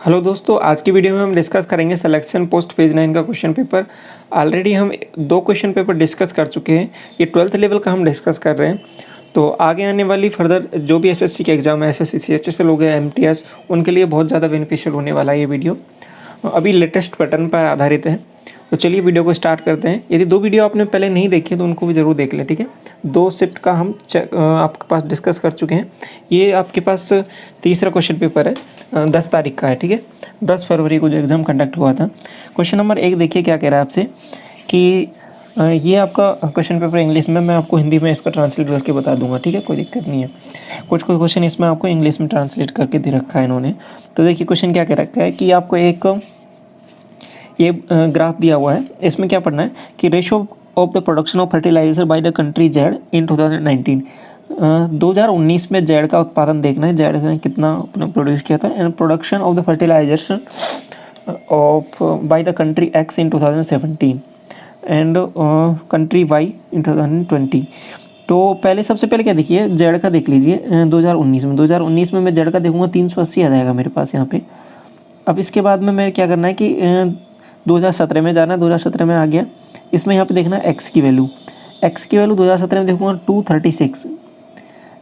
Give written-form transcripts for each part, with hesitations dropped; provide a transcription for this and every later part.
Hello दोस्तों, आज की वीडियो में हम डिस्कस करेंगे सिलेक्शन पोस्ट फेज 9 का क्वेश्चन पेपर। ऑलरेडी हम 2 क्वेश्चन पेपर डिस्कस कर चुके हैं। ये 12th लेवल का हम डिस्कस कर रहे हैं। तो आगे आने वाली फर्दर जो भी एसएससी के एग्जाम है, एसएससी सीएचएसएल हो गया, एमटीएस, उनके लिए बहुत ज़्यादा बेनिफिशियल होने वाला है ये वीडियो। अभी लेटेस्ट पैटर्न पर आधारित है। तो चलिए वीडियो को स्टार्ट करते हैं। यदि 2 वीडियो आपने पहले नहीं देखी तो उनको भी ज़रूर देख लें, ठीक है। 2 शिफ्ट का हम आपके पास डिस्कस कर चुके हैं। ये आपके पास तीसरा क्वेश्चन पेपर है, 10 तारीख का है, ठीक है। 10 फरवरी को जो एग्ज़ाम कंडक्ट हुआ था। क्वेश्चन नंबर 1 देखिए क्या कह रहा है आपसे कि ये आपका क्वेश्चन पेपर इंग्लिश में, मैं आपको हिंदी में इसका ट्रांसलेट करके बता दूंगा, ठीक है, कोई दिक्कत नहीं है। कुछ क्वेश्चन इसमें आपको इंग्लिश में ट्रांसलेट करके दे रखा है इन्होंने। तो देखिए क्वेश्चन क्या कह रखा है कि आपको एक ये ग्राफ दिया हुआ है। इसमें क्या पढ़ना है कि ratio of the production of fertiliser by the country z in 2019। 2019 में जेड का उत्पादन देखना है, जेड ने कितना अपना प्रोड्यूस किया था, and production of the fertilisers of by the country x in 2017 and country y in 2020। तो पहले सबसे पहले क्या देखिए, जेड का देख लीजिए। 2019 में मैं जेड का देखूंगा 380 आ जाएगा मेरे पास यहाँ पे। अब इसके बाद में मैं क्या करना है कि 2017 में जाना है। 2017 में आ गया। इसमें यहाँ पे देखना है एक्स की वैल्यू 2017 में देखूँगा 236।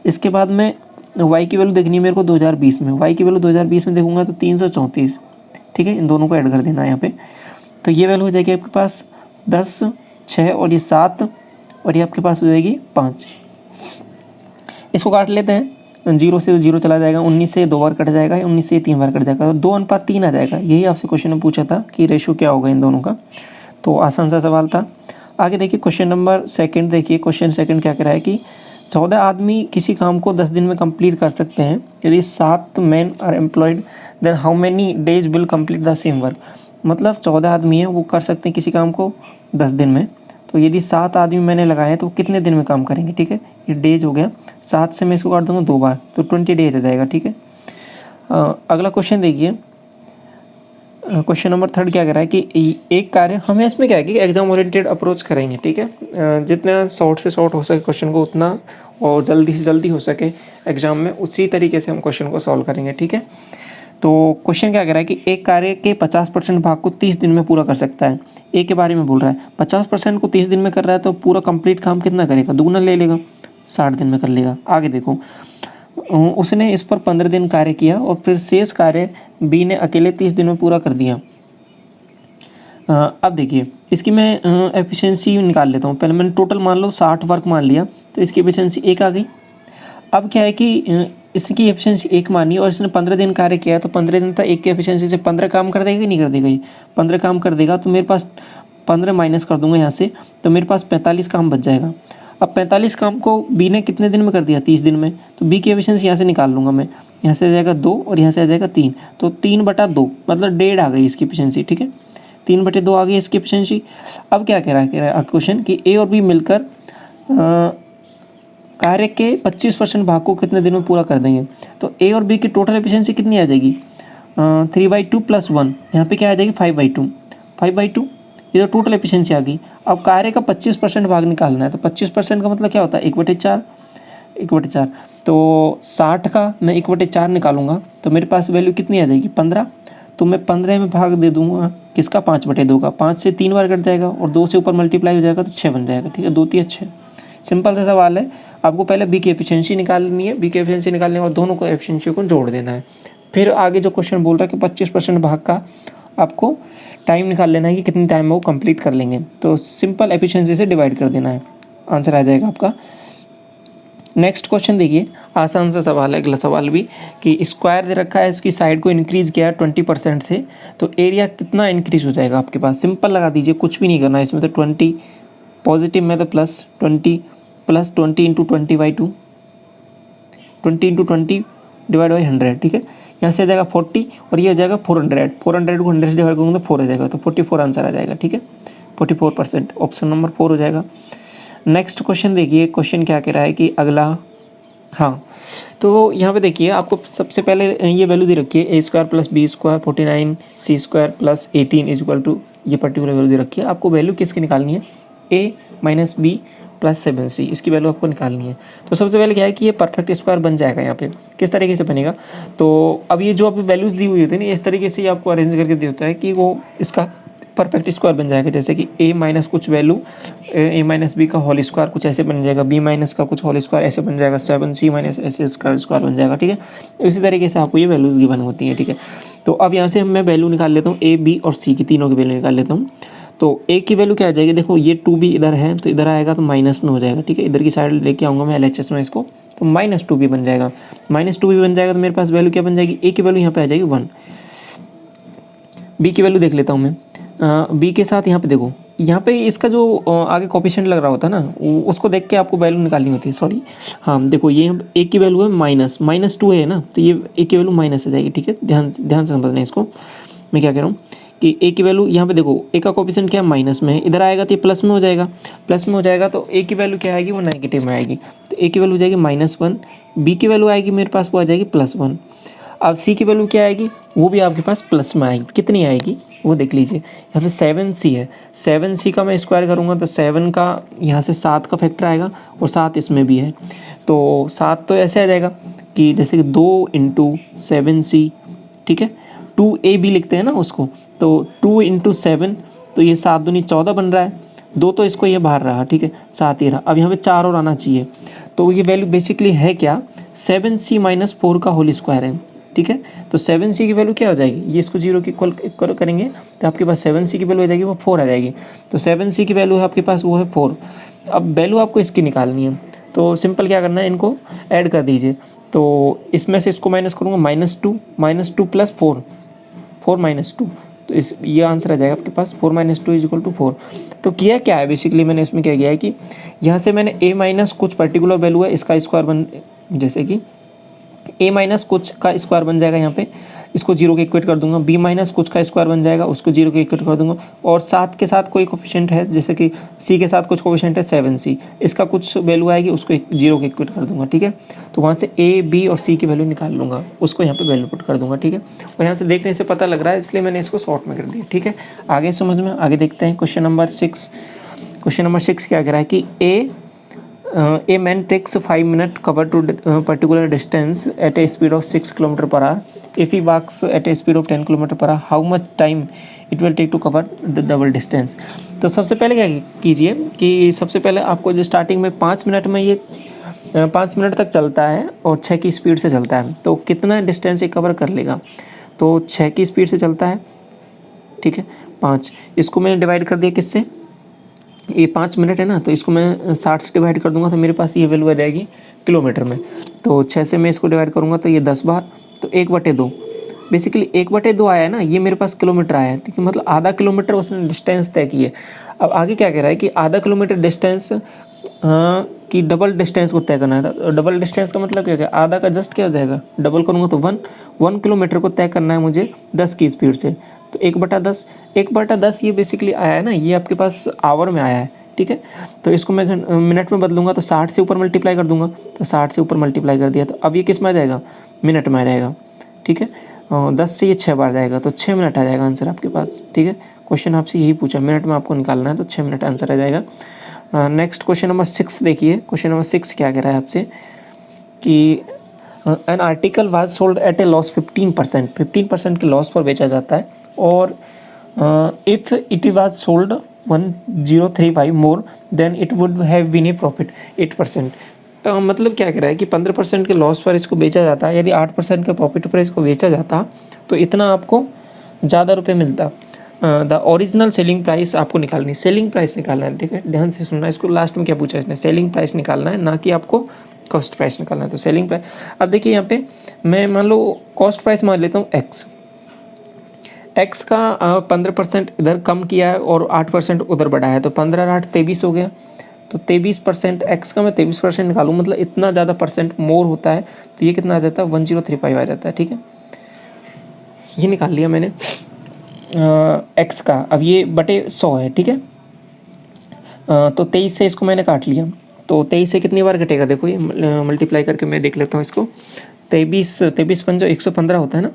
इसके बाद में वाई की वैल्यू देखनी है मेरे को 2020 में। वाई की वैल्यू 2020 में देखूँगा तो 334, ठीक है। इन दोनों को ऐड कर देना है यहाँ पे। तो ये वैल्यू हो जाएगी आपके पास 10, 6 और ये 7, और ये आपके पास हो जाएगी 5। इसको काट लेते हैं। 0 से 0 चला जाएगा, 19 से 2 बार कट जाएगा, 19 से 3 बार कट जाएगा, तो 2:3 आ जाएगा। यही आपसे क्वेश्चन में पूछा था कि रेशो क्या होगा इन दोनों का। तो आसान सा सवाल था। आगे देखिए क्वेश्चन नंबर 2 देखिए। क्वेश्चन 2 क्या कह रहा है कि 14 आदमी किसी काम को 10 दिन में कंप्लीट कर सकते हैं। यदि 7 man are employed then how many days will complete the same work. मतलब 14 आदमी हैं, वो कर सकते हैं किसी काम को 10 दिन में। तो यदि 7 आदमी मैंने लगाए हैं तो कितने दिन में काम करेंगे, ठीक है। ये डेज हो गया। 7 से मैं इसको काट दूंगा 2 बार, तो 20 डेज आ जाएगा, ठीक है। अगला क्वेश्चन देखिए। क्वेश्चन नंबर 3 क्या कह रहा है कि एक कार्य, हमें इसमें क्या है कि एग्जाम ओरिएंटेड अप्रोच करेंगे, ठीक है। जितना शॉर्ट से शॉर्ट हो सके क्वेश्चन को उतना, और जल्दी से जल्दी हो सके एग्जाम में, उसी तरीके से हम क्वेश्चन को सॉल्व करेंगे, ठीक है। तो क्वेश्चन क्या कह रहा है कि एक कार्य के 50% भाग को 30 दिन में पूरा कर सकता है। ए के बारे में बोल रहा है। 50% को 30 दिन में कर रहा है तो पूरा कंप्लीट काम कितना करेगा, दुगना ले लेगा, 60 दिन में कर लेगा। आगे देखो, उसने इस पर 15 दिन कार्य किया और फिर शेष कार्य बी ने अकेले 30 दिन में पूरा कर दिया। अब देखिए इसकी मैं एफिशिएंसी निकाल लेता हूँ। पहले मैंने टोटल मान लो 60 वर्क मान लिया, तो इसकी एफिशिएंसी 1 आ गई। अब क्या है कि इसकी एफिशिएंसी 1 मानी और इसने 15 दिन कार्य किया, तो 15 दिन तक 1 की एफिशिएंसी से 15 काम कर देगा कि नहीं कर देगा। ये 15 काम कर देगा, तो मेरे पास 15 माइनस कर दूंगा यहाँ से, तो मेरे पास 45 काम बच जाएगा। अब 45 काम को बी ने कितने दिन में कर दिया, 30 दिन में। तो बी की एफिशिएंसी यहाँ से निकाल लूँगा मैं। यहाँ से आ जाएगा 2 और यहाँ से आ जाएगा 3, तो 3/2 मतलब 1.5 आ गई इसकी एफिशिएंसी, ठीक है। 3/2 आ गई इसकी एफिशिएंसी। अब क्या कह रहा है क्वेश्चन कि ए और बी मिलकर कार्य के 25% भाग को कितने दिन में पूरा कर देंगे। तो ए और बी की टोटल एफिशिएंसी कितनी आ जाएगी, 3/2 + 1, यहाँ पे क्या आ जाएगी 5/2, ये तो टोटल एफिशिएंसी आ गई। अब कार्य का 25% भाग निकालना है, तो 25% का मतलब क्या होता है 1/4। तो 60 का मैं 1/4 निकालूंगा, तो मेरे पास वैल्यू कितनी आ जाएगी 15। तो मैं 15 में भाग दे दूंगा किसका, 5/2 का। 5 से 3 बार कट जाएगा और 2 से ऊपर मल्टीप्लाई हो जाएगा तो 6 बन जाएगा, ठीक है। 2 3 6, सिंपल सा सवाल है। आपको पहले बी की एफिशिएंसी निकालनी है। बी की एफिशिएंसी निकालने के बाद दोनों को एफिशिएंसी को जोड़ देना है। फिर आगे जो क्वेश्चन बोल रहा है कि 25% भाग का आपको टाइम निकाल लेना है कि कितने टाइम में वो कंप्लीट कर लेंगे। तो सिंपल एफिशिएंसी से डिवाइड कर देना है, आंसर आ जाएगा आपका। नेक्स्ट क्वेश्चन देखिए, आसान सा सवाल है अगला सवाल भी, कि स्क्वायर दे रखा है, इसकी साइड को इंक्रीज़ किया है 20% से, तो एरिया कितना इंक्रीज़ हो जाएगा आपके पास। सिंपल लगा दीजिए, कुछ भी नहीं करना है इसमें। तो 20 पॉजिटिव में तो +20 + 20 × 20/2, 20 × 20 डिवाइड बाई 100, ठीक है। यहाँ से आ जाएगा 40 और ये आ जाएगा 400 को 100 से डिवाइड करूँगा तो 4 आ जाएगा, तो 44 आंसर आ जाएगा, ठीक है। 44%, ऑप्शन नंबर 4 हो जाएगा। नेक्स्ट क्वेश्चन देखिए, क्वेश्चन क्या कह रहा है कि अगला, हाँ, तो यहाँ पे देखिए आपको सबसे पहले ये वैल्यू दे रखी है, a² + b² 49 c² + 18 = ये पर्टिकुलर वैल्यू दे रखी है। आपको वैल्यू किसकी निकालनी है, a - b प्लस 7c, इसकी वैल्यू आपको निकालनी है। तो सबसे पहले क्या है कि ये परफेक्ट स्क्वायर बन जाएगा। यहाँ पे किस तरीके से बनेगा, तो अब ये जो आपकी वैल्यूज़ दी हुई होती है ना, इस तरीके से आपको अरेंज करके दिया होता है कि वो इसका परफेक्ट स्क्वायर बन जाएगा। जैसे कि a माइनस कुछ वैल्यू a माइनस बी का होल स्क्वायर कुछ ऐसे बन जाएगा, b माइनस का कुछ होल स्क्वायर ऐसे बन जाएगा, 7c माइनस ऐसे इसका स्क्वायर बन जाएगा। ठीक है, इसी तरीके से आपको ये वैल्यूज़ गिवन होती हैं। ठीक है, तो अब यहाँ से मैं वैल्यू निकाल लेता हूँ a b और c की, तीनों की वैल्यू निकाल लेता हूँ। तो a की वैल्यू क्या आ जाएगी, देखो ये 2b इधर है तो इधर आएगा तो माइनस में हो जाएगा। ठीक है, इधर की साइड लेके आऊँगा मैं LHS में इसको, तो माइनस 2b बन जाएगा। माइनस 2b बन जाएगा तो मेरे पास वैल्यू क्या बन जाएगी, a की वैल्यू यहाँ पे आ जाएगी 1। b की वैल्यू देख लेता हूँ मैं, b के साथ यहाँ पे देखो, यहाँ पे इसका जो आगे कोफिशिएंट लग रहा होता है ना, उसको देख के आपको वैल्यू निकालनी होती है। सॉरी, हाँ देखो ये a की वैल्यू है -2 है ना, तो ये a की वैल्यू माइनस आ जाएगी। ठीक है, ध्यान से समझना है इसको, मैं क्या कह रहा हूँ कि a की वैल्यू यहाँ पे देखो, a का कोफिशिएंट क्या माइनस में है, इधर आएगा तो ये प्लस में हो जाएगा। प्लस में हो जाएगा तो a की वैल्यू क्या आएगी, वो नेगेटिव में आएगी। तो a की वैल्यू हो जाएगी -1, b की वैल्यू आएगी मेरे पास, वो आ जाएगी +1। अब c की वैल्यू क्या आएगी, वो भी आपके पास प्लस में आएगी। कितनी आएगी वो देख लीजिए, यहाँ पे 7c है, 7c का मैं स्क्वायर करूँगा तो 7 का यहाँ से 7 का फैक्टर आएगा और 7 इसमें भी है, तो 7 तो ऐसे आ जाएगा कि जैसे कि 2 × 7c। ठीक है, 2ab लिखते हैं ना उसको, तो 2 × 7, तो ये 7 दूनी 14 बन रहा है, 2 तो इसको ये बाहर रहा। ठीक है, 7 ही रहा। अब यहाँ पे 4 और आना चाहिए, तो ये वैल्यू बेसिकली है क्या, 7c - 4 का होल स्क्वायर है। ठीक है, तो 7c की वैल्यू क्या हो जाएगी, ये इसको 0 के इक्वल करेंगे तो आपके पास 7c की वैल्यू हो जाएगी वो 4 आ जाएगी। तो 7c की वैल्यू है आपके पास वो है 4। अब वैल्यू आपको इसकी निकालनी है, तो सिंपल क्या करना है, इनको ऐड कर दीजिए। तो इसमें से इसको माइनस करूँगा, -2 + 4, 4 - 2, तो इस ये आंसर आ जाएगा आपके पास 4 - 2 = 4। तो किया क्या है बेसिकली मैंने इसमें क्या किया है कि यहाँ से मैंने a माइनस कुछ पर्टिकुलर वैल्यू है इसका स्क्वायर बन, जैसे कि a माइनस कुछ का स्क्वायर बन जाएगा, यहाँ पे इसको 0 के इक्वेट कर दूंगा, b माइनस कुछ का स्क्वायर बन जाएगा, उसको 0 के इक्वेट कर दूंगा, और 7 के साथ कोई कोफिशिएंट है, जैसे कि c के साथ कुछ कोफिशिएंट है 7c, इसका कुछ वैल्यू आएगी, उसको 0 के इक्वेट कर दूंगा। ठीक है, तो वहाँ से a b और c की वैल्यू निकाल लूँगा, उसको यहाँ पे वैल्यू पुट कर दूंगा। ठीक है, और यहाँ से देखने से पता लग रहा है इसलिए मैंने इसको शॉर्ट में कर दिया। ठीक है, आगे समझ में, आगे देखते हैं क्वेश्चन नंबर 6। क्वेश्चन नंबर 6 क्या कह रहा है कि a man takes 5 minutes cover to particular distance at a speed of 6 km/h. If he walks at a speed of 10 km/h, how much time it will take to cover the double distance? तो सबसे पहले क्या कीजिए कि सबसे पहले आपको जो स्टार्टिंग में 5 मिनट में ये 5 मिनट तक चलता है और 6 की स्पीड से चलता है, तो कितना डिस्टेंस ये कवर कर लेगा, तो 6 की स्पीड से चलता है। ठीक है, 5, इसको मैंने डिवाइड कर दिया किससे, ये 5 मिनट है ना, तो इसको मैं 60 से डिवाइड कर दूंगा, तो मेरे पास ये वैल्यू आ जाएगी किलोमीटर में। तो 6 से मैं इसको डिवाइड करूंगा तो ये 10 बार, तो 1/2, बेसिकली 1/2 आया है ना, ये मेरे पास किलोमीटर आया है। ठीक है, मतलब आधा किलोमीटर उसने डिस्टेंस तय की है। अब आगे क्या कह रहा है कि आधा किलोमीटर डिस्टेंस की डबल डिस्टेंस को तय करना है। तो डबल डिस्टेंस का मतलब क्या है, आधा का जस्ट क्या हो जाएगा, डबल करूँगा तो 1 किलोमीटर को तय करना है मुझे 10 की स्पीड से, तो 1/10, 1/10 ये बेसिकली आया है ना, ये आपके पास आवर में आया है। ठीक है, तो इसको मैं मिनट में बदलूंगा तो 60 से ऊपर मल्टीप्लाई कर दूंगा, तो 60 से ऊपर मल्टीप्लाई कर दिया, तो अब ये किस में आ जाएगा, मिनट में आ जाएगा। ठीक है, 10 से ये 6 बार जाएगा, तो 6 मिनट आ जाएगा आंसर आपके पास। ठीक है, क्वेश्चन आपसे यही पूछा, मिनट में आपको निकालना है, तो 6 मिनट आंसर आ जाएगा। नेक्स्ट क्वेश्चन नंबर 6 देखिए, क्वेश्चन नंबर 6 क्या कह रहा है आपसे कि an article was sold at a loss 15% के लॉस पर बेचा जाता है, और if it was sold 1035 more than it would have been a profit 8%। मतलब क्या कह रहा है कि 15% के लॉस पर इसको बेचा जाता है, यदि 8% के प्रॉफिट पर इसको बेचा जाता तो इतना आपको ज़्यादा रुपये मिलता। द ओरिजिनल सेलिंग प्राइस आपको निकालनी, सेलिंग प्राइस निकालना है। ठीक है, ध्यान से सुनना, इसको लास्ट में क्या पूछा इसने, सेलिंग प्राइस निकालना है, ना कि आपको कॉस्ट प्राइस निकालना है। तो सेलिंग प्राइस, अब देखिए यहाँ पे मैं मान लो कॉस्ट प्राइस मान लेता हूँ एक्स का 15% इधर कम किया है और 8% उधर बढ़ाया है, तो 15 और 8 23 हो गया, तो 23% एक्स का मैं 23% निकालूँ, मतलब इतना ज़्यादा परसेंट मोर होता है, तो ये कितना आ जाता है 1035 आ जाता है। ठीक है, ये निकाल लिया मैंने एक्स का। अब ये बटे 100 है। ठीक है, तो 23 से इसको मैंने काट लिया, तो 23 से कितनी बार कटेगा, देखो ये मल्टीप्लाई करके मैं देख लेता हूँ इसको। 23 पंजो 115 होता है ना,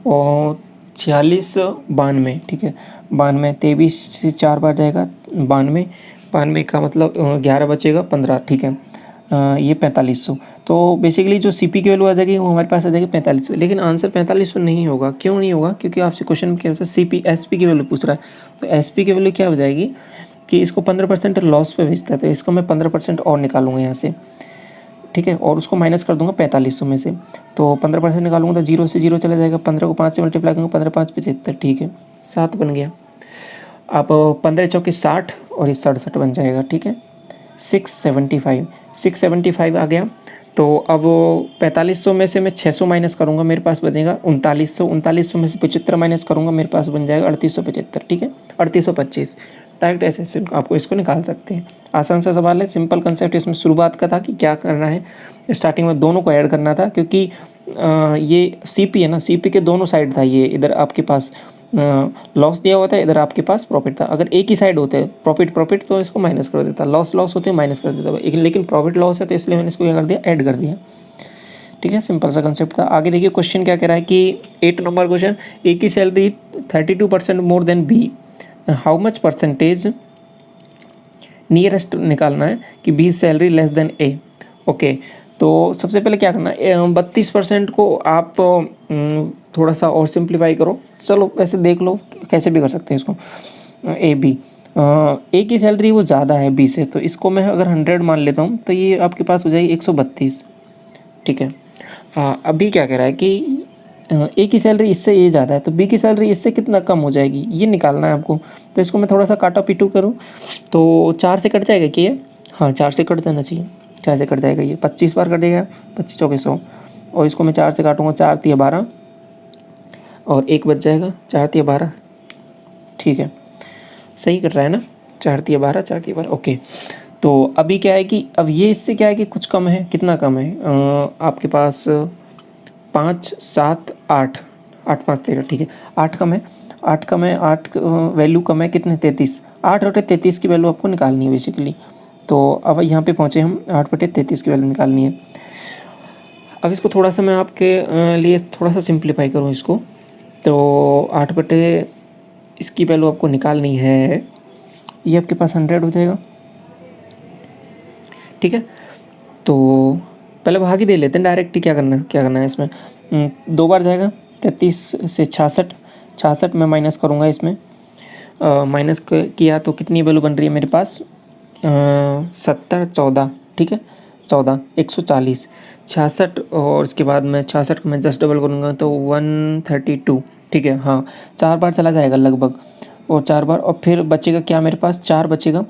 और 46 92। ठीक है, 92, 23 से 4 बार जाएगा 92, 92 का मतलब 11 बचेगा 15, ठीक है। ये 4500। तो बेसिकली जो सीपी की वैल्यू आ जाएगी वो हमारे पास आ जाएगी 4500, लेकिन आंसर 4500 नहीं होगा। क्यों नहीं होगा? क्योंकि आपसे क्वेश्चन के अनुसार सीपी एसपी की वैल्यू पूछ रहा है। तो एसपी की वैल्यू क्या हो जाएगी कि इसको 15% लॉस पे बेचता है, तो इसको मैं 15% और निकालूंगा यहाँ से, ठीक है, और उसको माइनस कर दूंगा 4500 में से। तो 15% निकालूंगा तो 0 से 0 चला जाएगा, 15 को 5 से मल्टीप्लाई करूँगा, 15 5 75, ठीक है, 7 बन गया। अब 15 चौके 60 और ये 67 बन जाएगा, ठीक है। 675 आ गया। तो अब 4500 में से मैं 600 माइनस करूँगा, मेरे पास बचेगा 3900 में से 75 माइनस करूँगा, मेरे पास बन जाएगा 3875, ठीक है, 3825। डायरेक्ट ऐसे आपको इसको निकाल सकते हैं। आसान सा सवाल है, सिंपल कंसेप्ट। इसमें शुरुआत का था कि क्या करना है, स्टार्टिंग में दोनों को ऐड करना था, क्योंकि ये सीपी है ना, सीपी के दोनों साइड था। ये इधर आपके पास लॉस दिया हुआ था, इधर आपके पास प्रॉफिट था। अगर एक ही साइड होते प्रॉफिट तो इसको माइनस कर देता, लॉस होते माइनस कर देता, लेकिन प्रॉफिट लॉस है तो इसलिए मैंने इसको क्या कर दिया, ऐड कर दिया, ठीक है। सिंपल सा कंसेप्ट था। आगे देखिए क्वेश्चन क्या कह रहा है कि 8 नंबर क्वेश्चन, ए की salary 32% more than B, how much percentage nearest निकालना है कि B salary less than A. Okay, तो सबसे पहले क्या करना है, 32% को आप थोड़ा सा और सिंप्लीफाई करो। चलो वैसे देख लो, कैसे भी कर सकते हैं इसको। ए बी, ए की सैलरी वो ज़्यादा है बी से, तो इसको मैं अगर 100 मान लेता हूँ तो ये आपके पास हो जाएगी 132, ठीक है। अभी क्या कह रहा है कि ए की सैलरी इससे ए ज़्यादा है, तो बी की सैलरी इससे कितना कम हो जाएगी, ये निकालना है आपको। तो इसको मैं थोड़ा सा काटा पीटू करूँ तो 4 से कट जाएगा कि ये, हाँ 4 से कट जाना चाहिए, 4 से कट जाएगा, ये 25 बार कट देगा, 25 चौके 100, और इसको मैं 4 से काटूंगा, 4 तिया 12 और 1 बच जाएगा, 4 तिया 12, ठीक है, सही कट रहा है ना, 4 तिया 12, 4 तिया 12, ओके। तो अभी क्या है कि अब ये इससे क्या है कि कुछ कम है, कितना कम है, आपके पास 5 7 8 8 5 13, ठीक है, 8 कम है, 8 कम है, 8 वैल्यू कम है, कितने 33, 8 बटे 33 की वैल्यू आपको निकालनी है बेसिकली। तो अब यहाँ पे पहुँचे हम, 8 बटे 33 की वैल्यू निकालनी है। अब इसको थोड़ा सा मैं आपके लिए थोड़ा सा सिंप्लीफाई करूँ इसको, तो 8 बटे इसकी वैल्यू आपको निकालनी है, ये आपके पास 100 हो जाएगा, ठीक है। तो पहले भाग ही दे लेते हैं डायरेक्ट ही, क्या करना है इसमें, 2 बार जाएगा, 33 से 66 में माइनस करूँगा, इसमें माइनस किया तो कितनी वैल्यू बन रही है मेरे पास, 70 14, ठीक है, 14 140 66, और इसके बाद में 66 को मैं जस्ट डबल करूँगा तो 132, ठीक है, हाँ 4 बार चला जाएगा लगभग, और 4 बार, और फिर बचेगा क्या मेरे पास, 4 बचेगा,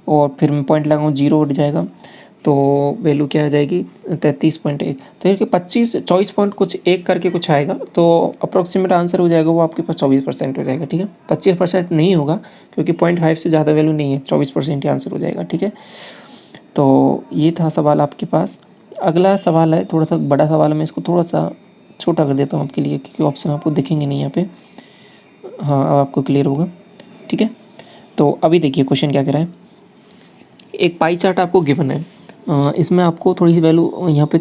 और फिर मैं पॉइंट लगाऊँ 0 उठ जाएगा, तो वैल्यू क्या आ जाएगी 33.1। तो ये 24 पॉइंट कुछ एक करके कुछ आएगा, तो अप्रोक्सीमेट आंसर हो जाएगा वो आपके पास 24% हो जाएगा, ठीक है। 25% नहीं होगा क्योंकि 0.5 से ज़्यादा वैल्यू नहीं है, 24% ही आंसर हो जाएगा, ठीक है। तो ये था सवाल आपके पास। अगला सवाल है थोड़ा सा बड़ा सवाल है, मैं इसको थोड़ा सा छोटा कर देता हूँ आपके लिए, क्योंकि ऑप्शन आपको दिखेंगे नहीं यहाँ पे। हाँ अब आपको क्लियर होगा, ठीक है। तो अभी देखिए क्वेश्चन क्या कह रहा है, एक पाई चार्ट आपको गिवन है, इसमें आपको थोड़ी सी वैल्यू यहाँ पे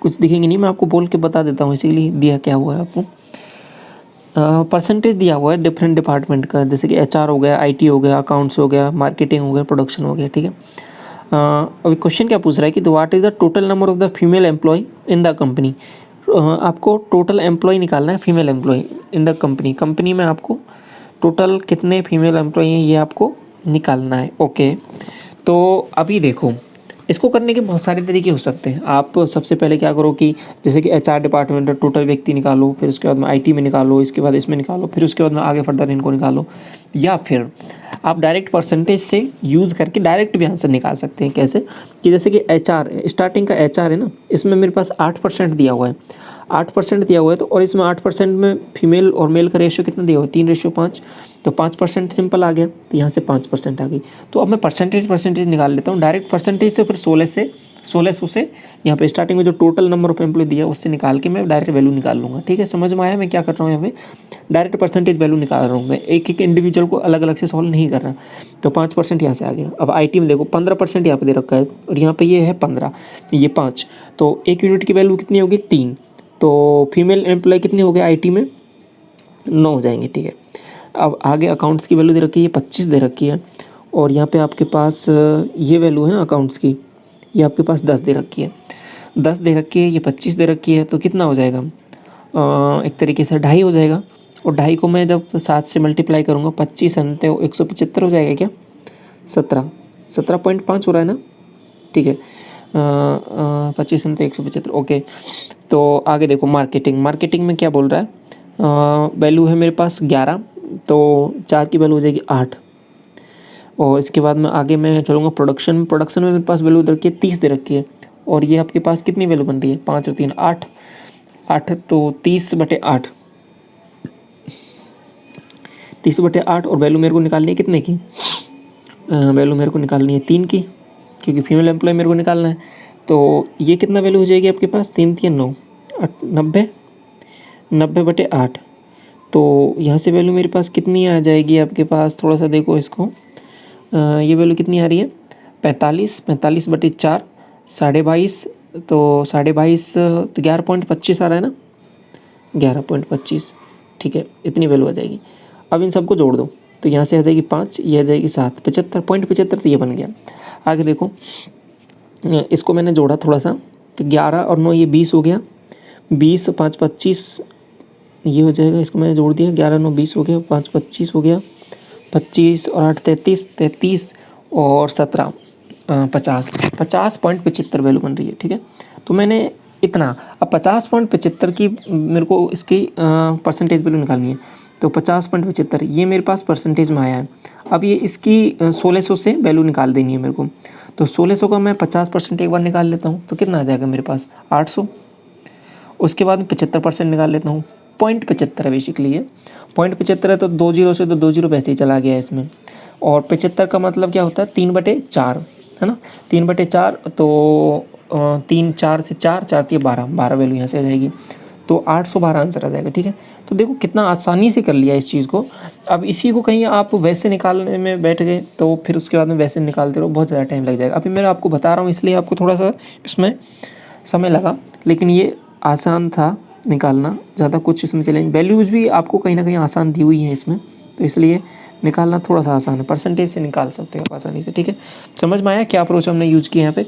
कुछ दिखेंगी नहीं, मैं आपको बोल के बता देता हूँ इसीलिए दिया क्या हुआ है आपको। परसेंटेज दिया हुआ है डिफरेंट डिपार्टमेंट का, जैसे कि एचआर हो गया, आईटी हो गया, अकाउंट्स हो गया, मार्केटिंग हो गया, प्रोडक्शन हो गया, ठीक है। अभी क्वेश्चन क्या पूछ रहा है कि what is the total number of the female employee in the company. आपको टोटल एम्प्लॉय निकालना है, female employee in the company में आपको टोटल कितने फीमेल एम्प्लॉय हैं ये आपको निकालना है, ओके। तो अभी देखो इसको करने के बहुत सारे तरीके हो सकते हैं। आप सबसे पहले क्या करो कि जैसे कि एचआर डिपार्टमेंट में टोटल व्यक्ति निकालो, फिर उसके बाद में आईटी में निकालो, इसके बाद इसमें निकालो, फिर उसके बाद में आगे फर्दर इनको निकालो, या फिर आप डायरेक्ट परसेंटेज से यूज़ करके डायरेक्ट भी आंसर निकाल सकते हैं। कैसे कि जैसे कि एचआर, स्टार्टिंग का एचआर है ना, इसमें मेरे पास 8% दिया हुआ है, 8% दिया हुआ है, तो और इसमें 8% में फीमेल और मेल का रेशियो कितना दिया हुआ है, 3:5, तो 5% सिंपल आ गया, तो यहाँ से 5% आ गई। तो अब मैं परसेंटेज निकाल लेता हूँ डायरेक्ट परसेंटेज से, फिर 1600 से यहाँ पे स्टार्टिंग में जो टोटल नंबर ऑफ एम्प्लॉय दिया उससे निकाल के मैं डायरेक्ट वैल्यू निकाल लूँगा, ठीक है। समझ में आया मैं क्या कर रहा हूँ, यहाँ पे डायरेक्ट परसेंटेज वैल्यू निकाल रहा हूँ मैं, एक इंडिविजुअल को अलग अलग से सॉल्व नहीं कर रहा। तो 5% यहाँ से आ गया। अब आईटी में देखो 15% यहाँ पे दे रखा है, और यहाँ पे ये है 15, ये 5, तो एक यूनिट की वैल्यू कितनी होगी 3, तो फीमेल एम्प्लॉय कितने हो गए आईटी में 9 हो जाएंगे, ठीक है। अब आगे अकाउंट्स की वैल्यू दे रखी है 25 दे रखी है, और यहाँ पे आपके पास ये वैल्यू है ना अकाउंट्स की, ये आपके पास 10 दे रखी है, 10 दे रखी है, ये 25 दे रखी है, तो कितना हो जाएगा? एक तरीके से 2.5 हो जाएगा। और 2.5 को मैं जब 7 से मल्टीप्लाई करूँगा, 25 अंत 175 हो जाएगा क्या? 17.5 हो रहा है ना? ठीक है, 25 अंत 175, ओके। तो आगे देखो मार्केटिंग, मार्केटिंग में क्या बोल रहा है? वैल्यू है मेरे पास 11, तो 4 की वैल्यू हो जाएगी 8। और इसके बाद में आगे मैं चलूँगा प्रोडक्शन, प्रोडक्शन में मेरे पास वैल्यू दे रखी है 30 दे रखी है, और ये आपके पास कितनी वैल्यू बन रही है? 5 और 3 8, 8 तो 30/8, 30/8। और वैल्यू मेरे को निकालनी है कितने की? वैल्यू मेरे को निकालनी है 3 की, क्योंकि फीमेल एम्प्लॉय मेरे को निकालना है। तो ये कितना वैल्यू हो जाएगी आपके पास? 3 3 9 90, 90/8। तो यहाँ से वैल्यू मेरे पास कितनी आ जाएगी आपके पास? थोड़ा सा देखो इसको, ये वैल्यू कितनी आ रही है? 45, 45/4, 22.5, तो 22.5 तो 11.25 आ रहा है ना? 11.25, ठीक है, इतनी वैल्यू आ जाएगी। अब इन सबको जोड़ दो, तो यहाँ से आ जाएगी 5, ये आ जाएगी 7, 75.75, तो ये बन गया। आगे देखो, इसको मैंने जोड़ा थोड़ा सा, तो 11 और 9 ये 20 हो गया, 20 5 25 ये हो जाएगा, इसको मैंने जोड़ दिया, 11 9 20 हो गया, 5 25 हो गया, 25 और 8 33, 33 और 17 50.75 वैल्यू बन रही है, ठीक है। तो मैंने इतना, अब 50.75 की मेरे को इसकी परसेंटेज वैल्यू निकालनी है, तो 50.75 ये मेरे पास परसेंटेज में आया है। अब ये इसकी 1600 से वैल्यू निकाल देनी है मेरे को, तो 1600 का मैं 50% एक बार निकाल लेता हूँ, तो कितना आ जाएगा मेरे पास? 800। उसके बाद 75% निकाल लेता हूँ, 0.75 है बेसिकली ये, 0.75 है, तो 2 जीरो से तो 2 जीरो वैसे ही चला गया है इसमें। और 75 का मतलब क्या होता है? 3/4 है ना? 3/4, तो 3 4 से 4 4 3 12, 12 वैल्यू यहाँ से आ जाएगी, तो 812 आंसर आ जाएगा, ठीक है। तो देखो कितना आसानी से कर लिया इस चीज़ को। अब इसी को कहीं आप वैसे निकालने में बैठ गए, तो फिर उसके बाद में वैसे निकालते रहो, बहुत ज़्यादा टाइम लग जाएगा। अभी मैं आपको बता रहा हूँ, इसलिए आपको थोड़ा सा इसमें समय लगा, लेकिन ये आसान था निकालना, ज़्यादा कुछ इसमें चैलेंज, वैल्यूज़ भी आपको कहीं ना कहीं आसान दी हुई है इसमें, तो इसलिए निकालना थोड़ा सा आसान है, परसेंटेज से निकाल सकते हो आप आसानी से, ठीक है। समझ में आया क्या अप्रोच हमने यूज़ किया यहाँ पे?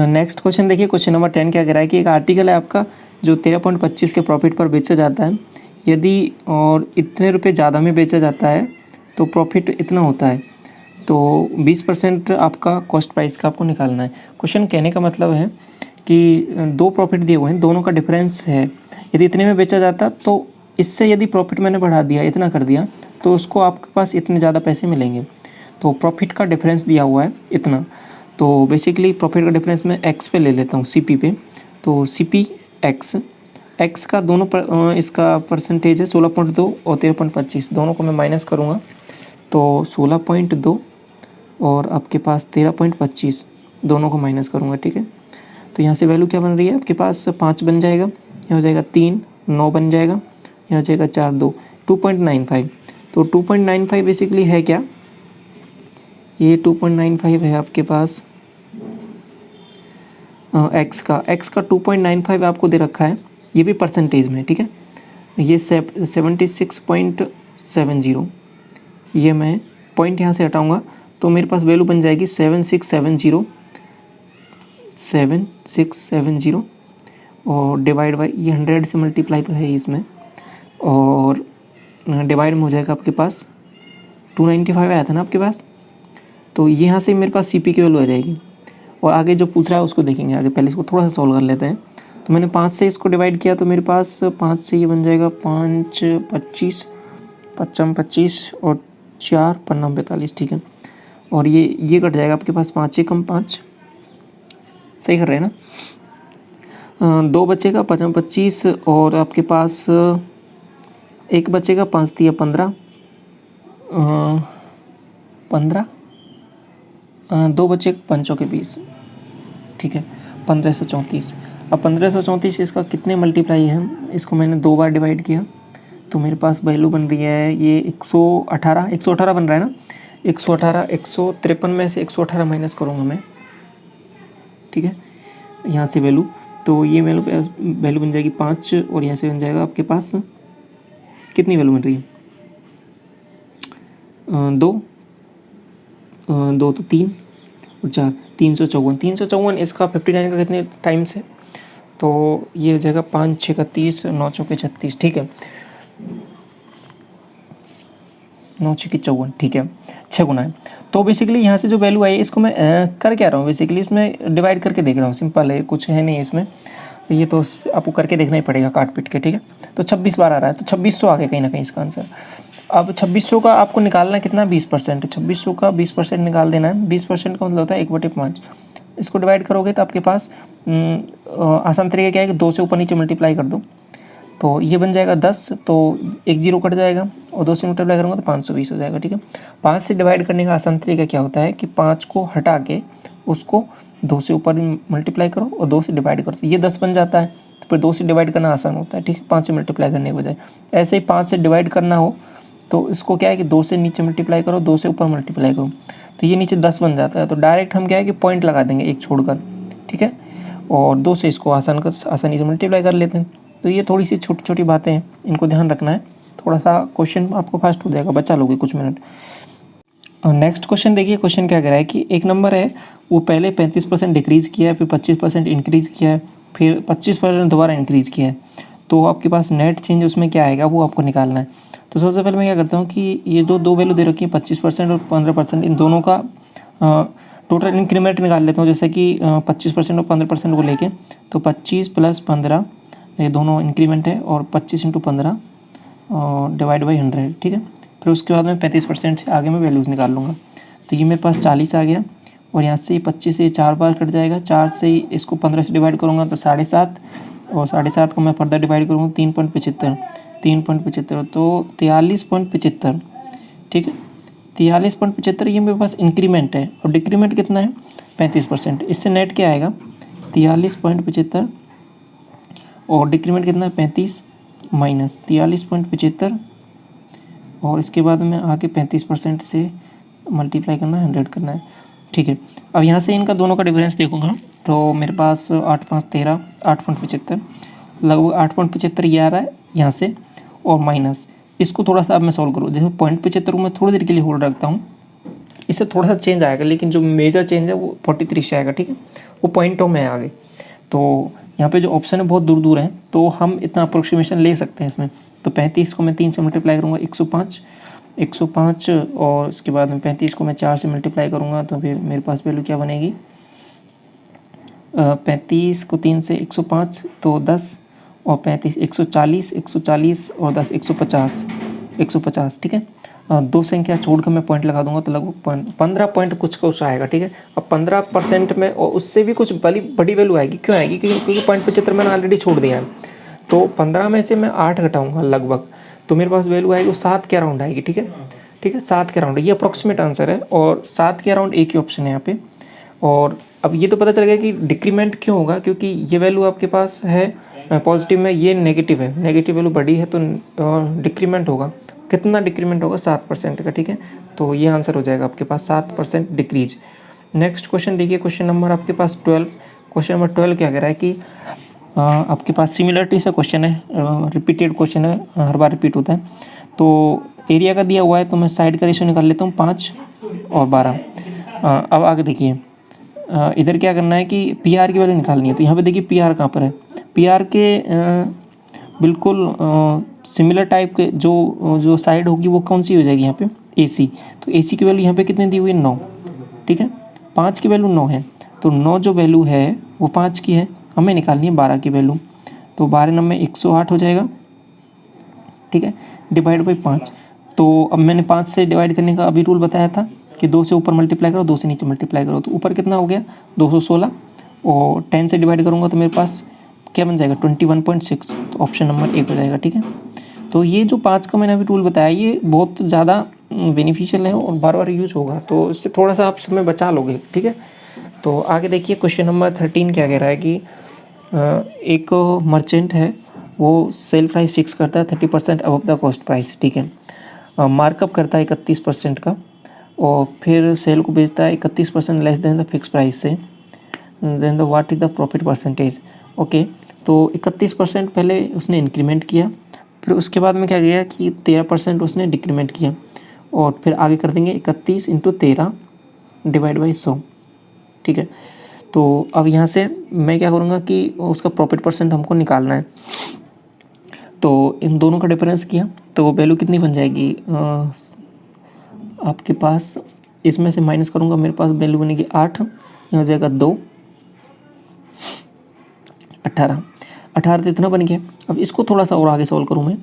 नेक्स्ट क्वेश्चन देखिए, क्वेश्चन नंबर 10 क्या कह रहा है कि एक आर्टिकल है आपका जो 13.25 के प्रॉफिट पर बेचा जाता है, यदि और इतने रुपये ज़्यादा में बेचा जाता है तो प्रॉफिट इतना होता है, तो 20% आपका कॉस्ट प्राइस का आपको निकालना है। क्वेश्चन कहने का मतलब है कि दो प्रॉफिट दिए हुए हैं, दोनों का डिफरेंस है, यदि इतने में बेचा जाता तो इससे यदि प्रॉफिट मैंने बढ़ा दिया, इतना कर दिया, तो उसको आपके पास इतने ज़्यादा पैसे मिलेंगे। तो प्रॉफिट का डिफरेंस दिया हुआ है इतना, तो बेसिकली प्रॉफिट का डिफरेंस मैं एक्स पे ले लेता हूँ, CP पे, तो CP एक्स का दोनों पर, इसका परसेंटेज है 16.2 और 13.25, दोनों को मैं माइनस करूँगा, तो 16.2 और आपके पास 13.25, दोनों को माइनस करूँगा, ठीक है। तो यहाँ से वैल्यू क्या बन रही है आपके पास? 5 बन जाएगा, यहाँ हो जाएगा 3, 9 बन जाएगा, यहाँ हो जाएगा 4 2, 2.95। तो 2.95 बेसिकली है क्या? ये 2.95 है आपके पास एक्स का 2.95 आपको दे रखा है, ये भी परसेंटेज में, ठीक है। ये 76.70, ये मैं पॉइंट यहाँ से हटाऊँगा, तो मेरे पास वैल्यू बन जाएगी 7670 और डिवाइड बाई, ये 100 से मल्टीप्लाई तो है ही इसमें, और डिवाइड में हो जाएगा आपके पास 295 आया था ना आपके पास, तो यहाँ से मेरे पास CP की वैल्यू आ जाएगी। और आगे जो पूछ रहा है उसको देखेंगे आगे, पहले इसको थोड़ा सा सॉल्व कर लेते हैं। तो मैंने 5 से इसको डिवाइड किया, तो मेरे पास 5 से ये बन जाएगा 5 25, 5 25 और 4 5 45, ठीक है। और ये कट जाएगा आपके पास, 5 से कम 5, सही कर रहे हैं ना? 2 बचेगा 5 25, और आपके पास एक बचेगा, 5 दिया 15, 15, 2 बचेगा 5 के 20, ठीक है, 1534। अब 1534 इसका कितने मल्टीप्लाई है, इसको मैंने 2 बार डिवाइड किया, तो मेरे पास वैल्यू बन रही है ये 118 बन रहा है ना? 118, 153 में से 118 माइनस करूँगा मैं, ठीक है, यहाँ से वैल्यू, तो ये वैल्यू बन जाएगी 5, और यहाँ से बन जाएगा आपके पास कितनी वैल्यू बन रही है? 2, 2 तो 3 और 4 354 354 इसका 59 का कितने टाइम्स है, तो ये हो जाएगा 5 6 का 30 9 चौके 36, ठीक है 9 6 की 54, ठीक है 6 गुना है। तो बेसिकली यहाँ से जो वैल्यू आई इसको मैं कर क्या रहा हूँ, बेसिकली इसमें डिवाइड करके देख रहा हूँ, सिंपल है, कुछ है नहीं इसमें, ये तो आपको करके देखना ही पड़ेगा काट पीट के, ठीक है। तो 26 बार आ रहा है, तो 2600 आ गया कहीं ना कहीं इसका आंसर। अब 2600 का आपको निकालना कितना 20%, 2600 का 20% निकाल देना है। 20% का मतलब होता है 1/5। इसको डिवाइड करोगे तो आपके पास आसान तरीका क्या है कि 2 से ऊपर नीचे मल्टीप्लाई कर दो, तो ये बन जाएगा 10, तो एक जीरो कट जाएगा और 2 से मल्टीप्लाई करूँगा तो 520 हो जाएगा, ठीक है। 5 से डिवाइड करने का आसान तरीका क्या होता है कि 5 को हटा के उसको 2 से ऊपर मल्टीप्लाई करो और 2 से डिवाइड करो, तो ये 10 बन जाता है। तो फिर 2 से डिवाइड करना आसान होता है, ठीक है, 5 से मल्टीप्लाई करने के बजाय। ऐसे ही 5 से डिवाइड करना हो तो इसको क्या है कि 2 से नीचे मल्टीप्लाई करो, 2 से ऊपर मल्टीप्लाई करो, तो ये नीचे 10 बन जाता है। तो डायरेक्ट हम क्या है कि पॉइंट लगा देंगे एक छोड़कर, ठीक है, और 2 से इसको आसानी से मल्टीप्लाई कर लेते हैं। तो ये थोड़ी सी छोटी छोटी बातें हैं, इनको ध्यान रखना है, थोड़ा सा क्वेश्चन आपको फास्ट हो जाएगा, बचा लोगे कुछ मिनट। और नेक्स्ट क्वेश्चन देखिए, क्वेश्चन क्या कह रहा है कि एक नंबर है वो पहले 35% डिक्रीज़ किया है, फिर 25% इंक्रीज़ किया है, फिर 25% दोबारा इंक्रीज़ किया है, तो आपके पास नेट चेंज उसमें क्या आएगा वो आपको निकालना है। तो सबसे पहले मैं क्या करता हूँ कि ये जो दो वैल्यू दे रखी है 25% और 15%, इन दोनों का टोटल इंक्रीमेंट निकाल लेता हूँ, जैसे कि 25% और 15% को लेके, तो 25 + 15 ये दोनों इंक्रीमेंट है, और 25 × 15 डिवाइड बाई 100, ठीक है। फिर उसके बाद मैं 35% से आगे मैं वैल्यूज़ निकाल लूँगा, तो ये मेरे पास 40 आ गया, और यहाँ से 25 से 4 बार कट जाएगा, 4 से इसको 15 से डिवाइड करूँगा तो 7.5, और 7.5 को मैं फर्दर डिवाइड करूँगा 3.75, तो 43.75, ठीक है 43.75, ये मेरे पास इंक्रीमेंट है, और डिक्रीमेंट कितना है 35%। इससे नेट क्या आएगा 43.75, और डिक्रीमेंट कितना है 35 माइनस 43.75, और इसके बाद में आके 35% से मल्टीप्लाई करना है, 100 करना है, ठीक है। अब यहाँ से इनका दोनों का डिफरेंस देखूँगा तो मेरे पास 8 5 13 8.75, लगभग 8.75 ये आ रहा है यहाँ से, और माइनस इसको थोड़ा सा अब मैं सॉल्व करूँ, जैसे 0.75 को मैं थोड़ी देर के लिए होल्ड रखता हूँ, इससे थोड़ा सा चेंज आएगा, लेकिन जो मेजर चेंज है वो 43 से आएगा, ठीक है, वो पॉइंटों में है आगे। तो यहाँ पे जो ऑप्शन है बहुत दूर दूर है, तो हम इतना अप्रोक्सीमेशन ले सकते हैं इसमें। तो 35 को मैं 3 से मल्टीप्लाई करूँगा 105, और उसके बाद में 35 को मैं 4 से मल्टीप्लाई करूँगा, तो फिर मेरे पास वैल्यू क्या बनेगी 35 को 3 से 105 तो 10, और 35 140 और 10 150, ठीक है। दो संख्या छोड़कर मैं पॉइंट लगा दूंगा तो लगभग 15 पॉइंट कुछ आएगा, ठीक है। अब 15% में और उससे भी कुछ बड़ी वैल्यू आएगी, क्यों आएगी क्योंकि 0.75 मैंने ऑलरेडी छोड़ दिया है, तो 15 में से मैं 8 घटाऊंगा लगभग, तो मेरे पास वैल्यू आएगी वो 7 के अराउंड आएगी, ठीक है 7 के अराउंड, ये अप्रॉक्सीमेट आंसर है, और 7 के अराउंड एक ही ऑप्शन है यहाँ पे। और अब ये तो पता चल गया कि डिक्रीमेंट क्यों होगा, क्योंकि ये वैल्यू आपके पास है पॉजिटिव में, ये नेगेटिव है, नेगेटिव वैल्यू बड़ी है तो डिक्रीमेंट होगा। कितना डिक्रीमेंट होगा 7% का, ठीक है, तो ये आंसर हो जाएगा आपके पास 7% डिक्रीज। नेक्स्ट क्वेश्चन देखिए, क्वेश्चन नंबर आपके पास 12, क्वेश्चन नंबर 12 क्या कह रहा है कि आपके पास सिमिलरिटी से क्वेश्चन है, रिपीटेड क्वेश्चन है, हर बार रिपीट होता है। तो एरिया का दिया हुआ है, तो मैं साइड का रेशियो निकाल लेता हूँ 5 और 12। अब आगे देखिए, इधर क्या करना है कि पी आर की वैल्यू निकालनी है, तो यहाँ पे देखिए पी आर कहाँ पर है, पी आर के बिल्कुल सिमिलर टाइप के जो साइड होगी वो कौन सी हो जाएगी यहाँ पे ए सी, तो ए सी की वैल्यू यहाँ पे कितनी दी हुई है 9, ठीक है, 5 की वैल्यू 9 है, तो 9 जो वैल्यू है वो 5 की है, हमें निकालनी है 12 की वैल्यू, तो 12 9 में 108 हो जाएगा, ठीक है, डिवाइड बाई 5। तो अब मैंने 5 से डिवाइड करने का अभी रूल बताया था कि 2 से ऊपर मल्टीप्लाई करो, 2 से नीचे मल्टीप्लाई करो, तो ऊपर कितना हो गया 216, और 10 से डिवाइड करूँगा तो मेरे पास क्या बन जाएगा 21.6, तो ऑप्शन नंबर 1 हो जाएगा, ठीक है। तो ये जो 5 का मैंने अभी रूल बताया ये बहुत ज़्यादा बेनिफिशियल है और बार बार यूज होगा, तो इससे थोड़ा सा आप समय बचा लोगे, ठीक है। तो आगे देखिए, क्वेश्चन नंबर 13 क्या कह रहा है कि एक मर्चेंट है वो सेल प्राइस फिक्स करता है 30% अबव द कॉस्ट प्राइस, ठीक है, मार्कअप करता है 31% का, और फिर सेल को बेचता है 31% less than the fix price से, then the what is the profit percentage. Okay, तो 31% पहले उसने इंक्रीमेंट किया, फिर उसके बाद में क्या किया कि 13% उसने डिक्रीमेंट किया, और फिर आगे कर देंगे 31 × 13 डिवाइड बाई 100, ठीक है। तो अब यहाँ से मैं क्या करूँगा कि उसका प्रॉफिट परसेंट हमको निकालना है। तो इन दोनों का डिफरेंस किया तो वैल्यू कितनी बन जाएगी, आपके पास इसमें से माइनस करूँगा, मेरे पास वैल्यू बनेगी 8, यहाँ हो जाएगा 2, 18, 18 तो इतना बन गया। अब इसको थोड़ा सा और आगे सॉल्व करूँ मैं,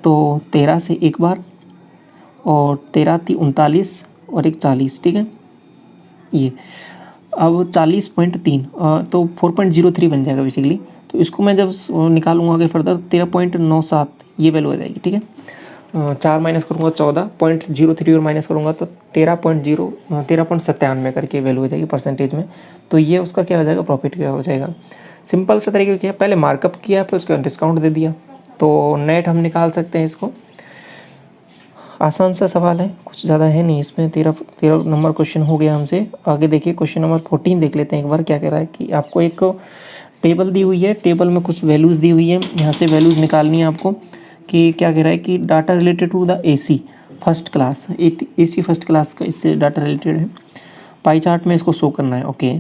तो 13 से एक बार और 13 × 39 और एक 40, ठीक है। ये अब 40.3 तो 4.03 बन जाएगा बेसिकली। तो इसको मैं जब निकालूंगा आगे फर्दर 13.97 ये वैल्यू आ जाएगी, ठीक है। 4 माइनस करूँगा 14.03 और माइनस करूँगा तो 13.97 करके वैल्यू हो जाएगी परसेंटेज में। तो ये उसका क्या हो जाएगा, प्रॉफिट क्या हो जाएगा। सिंपल सा तरीके किया, पहले मार्कअप किया फिर उसके बाद डिस्काउंट दे दिया, तो नेट हम निकाल सकते हैं इसको। आसान सा सवाल है, कुछ ज़्यादा है नहीं इसमें। 13 नंबर क्वेश्चन हो गया हमसे। आगे देखिए क्वेश्चन नंबर 14 देख लेते हैं एक बार क्या कह रहा है कि आपको एक टेबल दी हुई है, टेबल में कुछ वैल्यूज़ दी हुई है, यहाँ से वैल्यूज़ निकालनी है आपको। कि क्या कह रहा है कि data related to the AC first class, AC first class का इससे डाटा रिलेटेड है। पाई चार्ट में इसको शो करना है, okay.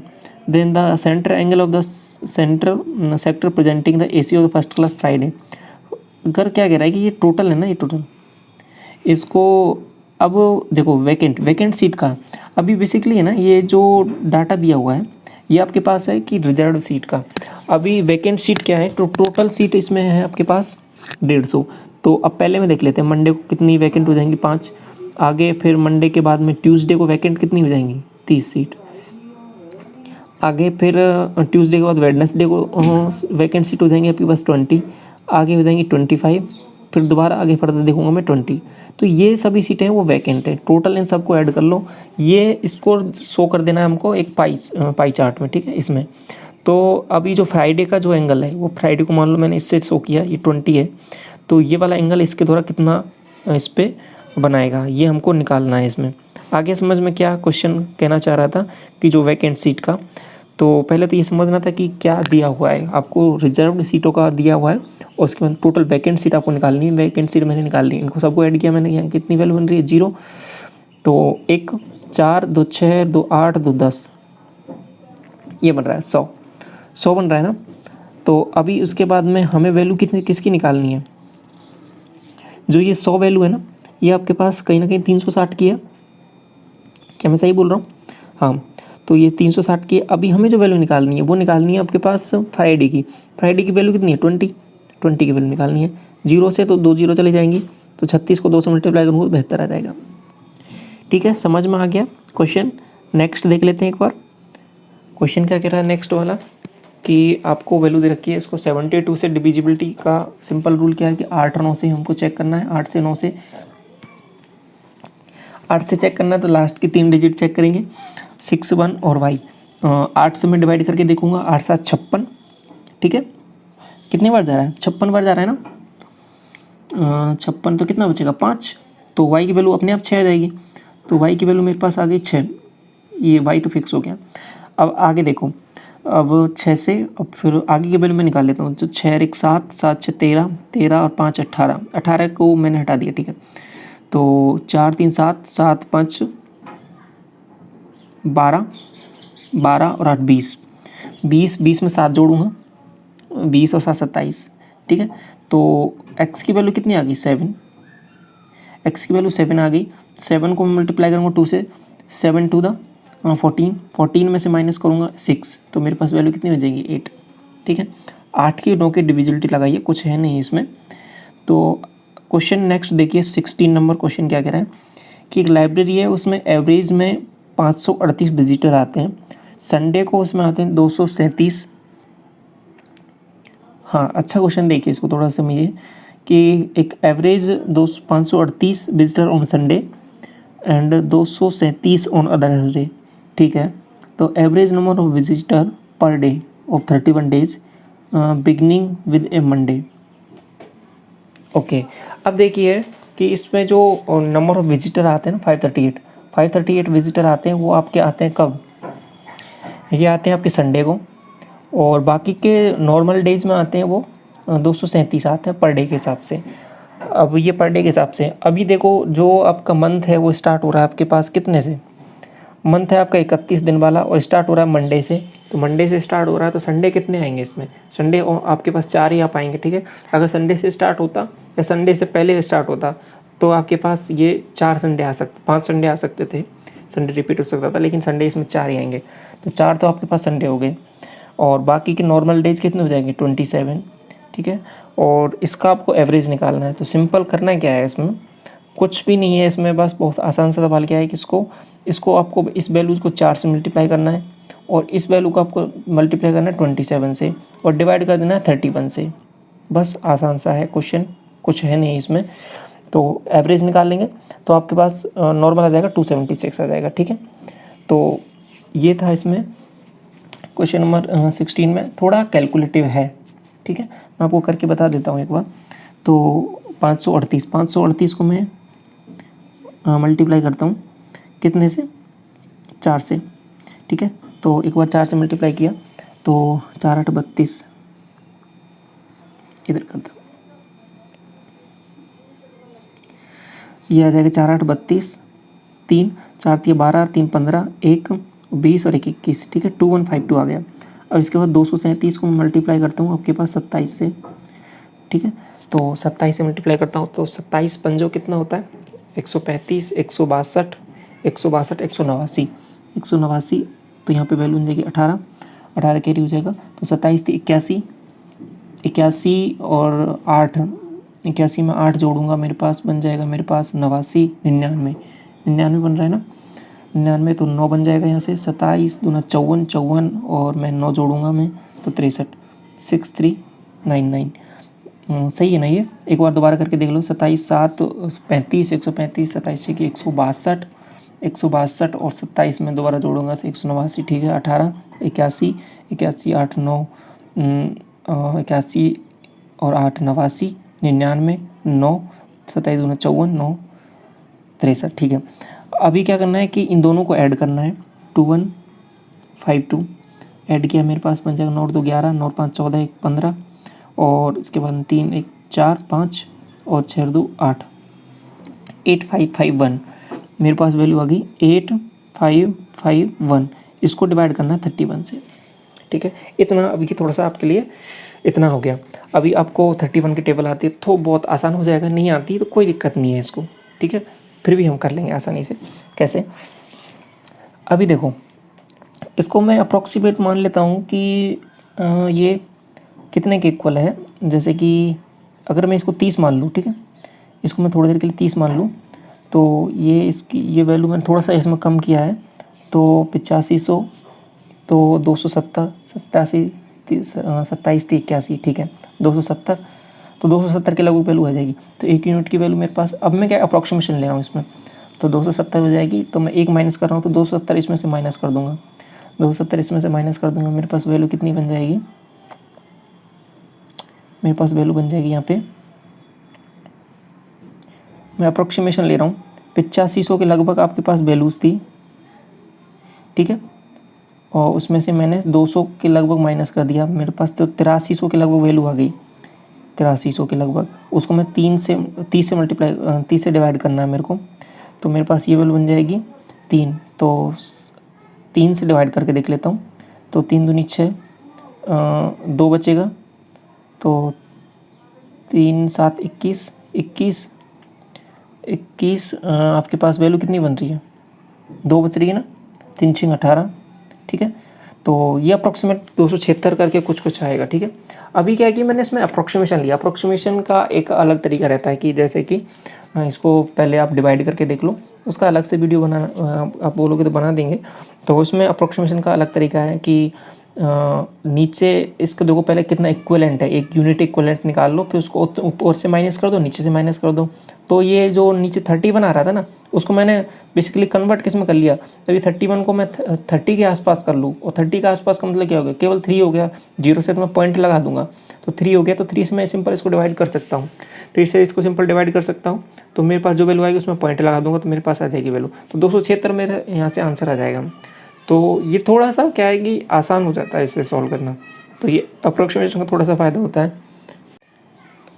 Then the center angle of the sector presenting the AC of the first class Friday. अगर क्या कह रहा है कि ये टोटल है ना, ये टोटल इसको अब देखो वैकेंट सीट का अभी बेसिकली है ना, ये जो डाटा दिया हुआ है ये आपके पास है कि रिजर्व सीट का। अभी वैकेंट सीट क्या है, तो टोटल सीट इसमें है आपके पास 150। तो अब पहले में देख लेते हैं मंडे को कितनी वैकेंट हो जाएंगी, 5। आगे फिर मंडे के बाद में ट्यूसडे को वैकेंट कितनी हो जाएंगी, 30 सीट। आगे फिर ट्यूसडे के बाद वेडनेसडे को वैकेंट सीट हो जाएंगी आपके पास 20। आगे हो जाएंगी 25, फिर दोबारा आगे फर्दर देखूंगा मैं 20। तो ये सभी सीटें हैं वो वैकेंट है। टोटल इन सबको ऐड कर लो, ये इसको शो कर देना है हमको एक पाई चार्ट में, ठीक है इसमें। तो अभी जो फ्राइडे का जो एंगल है वो फ्राइडे को मान लो मैंने इससे शो किया, ये 20 है, तो ये वाला एंगल इसके द्वारा कितना इस पर बनाएगा ये हमको निकालना है इसमें। आगे समझ में क्या क्वेश्चन कहना चाह रहा था कि जो वैकेंट सीट का, तो पहले तो ये समझना था कि क्या दिया हुआ है आपको, रिजर्व्ड सीटों का दिया हुआ है और उसके बाद टोटल वैकेंट सीट आपको निकालनी है। वैकेंट सीट मैंने निकाल ली, इनको सबको ऐड किया मैंने, यहाँ कितनी वैल्यू बन रही है 0। तो 1 4 2 6 2 8 2 10 ये बन रहा है 100 बन रहा है ना। तो अभी उसके बाद में हमें वैल्यू किसकी निकालनी है, जो ये 100 वैल्यू है ना, ये आपके पास कहीं ना कहीं 360 की है, क्या मैं सही बोल रहा हूँ, हाँ। तो ये 360 की, अभी हमें जो वैल्यू निकालनी है वो निकालनी है आपके पास फ्राइडे की वैल्यू कितनी है 20 की वैल्यू निकालनी है। 0 से तो 2 0 चली जाएंगी, तो 36 को 2 से मल्टीप्लाई करूँगा तो बेहतर आ जाएगा, ठीक है। समझ में आ गया क्वेश्चन। नेक्स्ट देख लेते हैं एक बार क्वेश्चन क्या कह रहा है नेक्स्ट वाला, कि आपको वैल्यू दे रखी है, इसको 72 से डिविजिबिलिटी का सिंपल रूल क्या है कि 8 और 9 से हमको चेक करना है। 8 से 9 से 8 से चेक करना है तो लास्ट की 3 डिजिट चेक करेंगे 6 1 और y। 8 से मैं डिवाइड करके देखूंगा, 8 7 56, ठीक है। कितनी बार जा रहा है, 56 बार जा रहा है ना। 56 तो कितना बचेगा 5, तो y की वैल्यू अपने आप 6 आ जाएगी। तो y की वैल्यू मेरे पास आ गई 6, ये y तो फिक्स हो गया। अब आगे देखो, अब 6 से अब फिर आगे की वैल्यू मैं निकाल लेता हूँ। तो 6 1 7 7 6 13 13 और 5 18, 18 को मैंने हटा दिया, ठीक है। तो 4 3 7 7 5 12 12 और 8 20 20 में 7 जोड़ूंगा, 20 और 7 27, ठीक है। तो x की वैल्यू कितनी आ गई 7, x की वैल्यू 7 आ गई। 7 को मल्टीप्लाई करूँगा 2 से, 7 2 14 में से माइनस करूँगा 6, तो मेरे पास वैल्यू कितनी हो जाएगी 8, ठीक है। 8 की 9 की डिविजिबिलिटी लगाइए, कुछ है नहीं इसमें। तो क्वेश्चन नेक्स्ट देखिए 16 नंबर क्वेश्चन क्या कह रहा है कि एक लाइब्रेरी है, उसमें एवरेज में 538 विजिटर आते हैं, संडे को उसमें आते हैं 237। हाँ अच्छा क्वेश्चन देखिए, इसको थोड़ा समझिए कि एक average 538 visitor on Sunday and 237 on other day, ठीक है। तो average number of visitor per day of 31 days beginning with A Monday, okay. अब देखिए कि इसमें जो नंबर ऑफ विजिटर आते हैं ना 538 विजिटर आते हैं, वो आपके आते हैं कब, ये आते हैं आपके संडे को, और बाकी के नॉर्मल डेज में आते हैं वो 237 आते हैं पर डे के हिसाब से। अब ये पर डे के हिसाब से, अभी देखो जो आपका मंथ है वो स्टार्ट हो रहा है आपके पास कितने से, मंथ है आपका 31 दिन वाला और स्टार्ट हो रहा है मंडे से, तो मंडे से स्टार्ट हो रहा है तो संडे कितने आएंगे इसमें, संडे आपके पास 4 ही आ पाएंगे, ठीक है। अगर संडे से स्टार्ट होता या संडे से पहले स्टार्ट होता तो आपके पास ये 4 संडे आ सकते, 5 संडे आ सकते थे, संडे रिपीट हो सकता था, लेकिन संडे इसमें 4 ही आएंगे, तो 4 तो आपके पास संडे हो गए। और बाकी के नॉर्मल डेज कितने हो जाएंगे 27, ठीक है। और इसका आपको एवरेज निकालना है, तो सिंपल करना क्या है, इसमें कुछ भी नहीं है, इसमें बस बहुत आसान सा सवाल क्या है कि इसको आपको इस वैल्यूज़ को 4 से मल्टीप्लाई करना है और इस वैल्यू को आपको मल्टीप्लाई करना है 27 से और डिवाइड कर देना है 31 से। बस आसान सा है क्वेश्चन, कुछ है नहीं इसमें। तो एवरेज निकाल लेंगे तो आपके पास नॉर्मल आ जाएगा 276 आ जाएगा, ठीक है। तो ये था इसमें क्वेश्चन नंबर 16 में, थोड़ा कैलकुलेटिव है, ठीक है। मैं आपको करके बता देता हूँ एक बार। तो 538 को मैं मल्टीप्लाई करता हूँ कितने से, 4 से, ठीक है। तो एक बार 4 से मल्टीप्लाई किया तो 4 8 32, इधर करता हूँ, ये आ जाएगा 4 8 32, 3 4 3 12 3 15 1 20 और 1 21, ठीक है। 2152 आ गया। अब इसके बाद 237 को मल्टीप्लाई करता हूँ आपके पास 27 से, ठीक है। तो 27 से मल्टीप्लाई करता हूँ तो 27 पंजो कितना होता है 135, 162, 162, 189, 189, तो यहाँ पे वैल्यू हो जाएगी 18 कैरी हो जाएगा। तो 27 थी 81 और 8, 81 में 8 जोड़ूंगा, मेरे पास बन जाएगा मेरे पास 89, 99 बन रहा है ना, 99, तो 9 बन जाएगा यहाँ से, 27 दूना 54 और मैं 9 जोड़ूंगा मैं तो 63, 6399। सही है ना ये, एक बार दोबारा करके देख लो। 27 7 35, 135, 27 की 162, 162 और 27 में दोबारा जोड़ूंगा तो 189, ठीक है। 18 81, 81 8 9 81 और 8 89, 99 9, 27 दूना 54 9 63, ठीक है। अभी क्या करना है कि इन दोनों को ऐड करना है, 2152 ऐड किया, मेरे पास बन जाएगा 9 2 11, 9 5 14, 1 15 और इसके बाद 3 1 4 5 और 6 2 8, 8551 मेरे पास वैल्यू आ गई 8551। इसको डिवाइड करना है 31 से, ठीक है। इतना अभी की थोड़ा सा आपके लिए इतना हो गया। अभी आपको 31 की टेबल आती है तो बहुत आसान हो जाएगा, नहीं आती तो कोई दिक्कत नहीं है इसको, ठीक है, फिर भी हम कर लेंगे आसानी से। कैसे, अभी देखो इसको मैं अप्रॉक्सीमेट मान लेता हूँ कि ये कितने के इक्वल है। जैसे कि अगर मैं इसको 30 मान लूँ, ठीक है, इसको मैं थोड़ी देर के लिए 30 मान लूँ तो ये इसकी ये वैल्यू मैंने थोड़ा सा इसमें कम किया है, तो 8500 तो 270 87 27 81, ठीक है, 270, तो 270 के लगभग वैल्यू आ जाएगी। तो 1 यूनिट की वैल्यू मेरे पास, अब मैं क्या अप्रॉक्सीमेशन ले रहा हूँ इसमें, तो 270 हो जाएगी, तो मैं 1 माइनस कर रहा हूँ तो 270 इसमें से माइनस कर दूंगा, 270 इसमें से माइनस कर दूंगा, मेरे पास वैल्यू कितनी बन जाएगी, मेरे पास वैल्यू बन जाएगी यहाँ पे, मैं अप्रॉक्सीमेशन ले रहा हूँ 8500 के लगभग आपके पास वैल्यूज़ थी, ठीक है, और उसमें से मैंने 200 के लगभग माइनस कर दिया, मेरे पास तो 8300 के लगभग वैल्यू आ गई, 8300 के लगभग। उसको मैं 30 से डिवाइड करना है मेरे को, तो मेरे पास ये वैल्यू बन जाएगी 3, तो 3 से डिवाइड करके देख लेता हूँ, तो 3 दूनी 6, 2 बचेगा, तो 3 7 21, 21 आपके पास वैल्यू कितनी बन रही है, 2 बच रही है ना, 3 6 18, ठीक है। तो ये अप्रॉक्सीमेट 276 करके कुछ आएगा, ठीक है। अभी क्या है कि मैंने इसमें अप्रॉक्सीमेशन लिया, अप्रॉक्सीमेशन का एक अलग तरीका रहता है कि जैसे कि इसको पहले आप डिवाइड करके देख लो, उसका अलग से वीडियो बनाना आप बोलोगे तो बना देंगे। तो उसमें अप्रॉक्सीमेशन का अलग तरीका है कि नीचे इसको देखो पहले कितना इक्विवेलेंट है, एक यूनिट इक्विवेलेंट निकाल लो, फिर उसको ऊपर से माइनस कर दो, नीचे से माइनस कर दो। तो ये जो नीचे 31 आ रहा था ना, उसको मैंने बेसिकली कन्वर्ट किस में कर लिया, तभी 31 को मैं 30 के आसपास कर लूँ, और 30 के आसपास का मतलब क्या हो गया, केवल 3 हो गया, 0 से तो मैं पॉइंट लगा दूंगा, तो 3 हो गया, तो 3 से मैं सिंपल इसको डिवाइड कर सकता हूँ, 3 से इसको सिंपल डिवाइड कर सकता हूँ, तो मेरे पास जो वैल्यू आएगी उसमें पॉइंट लगा दूंगा, तो मेरे पास आ जाएगी वैल्यू, तो 276 मेरे यहाँ से आंसर आ जाएगा। तो ये थोड़ा सा क्या है कि आसान हो जाता है इसे सॉल्व करना, तो ये अप्रोक्सीमेशन का थोड़ा सा फ़ायदा होता है।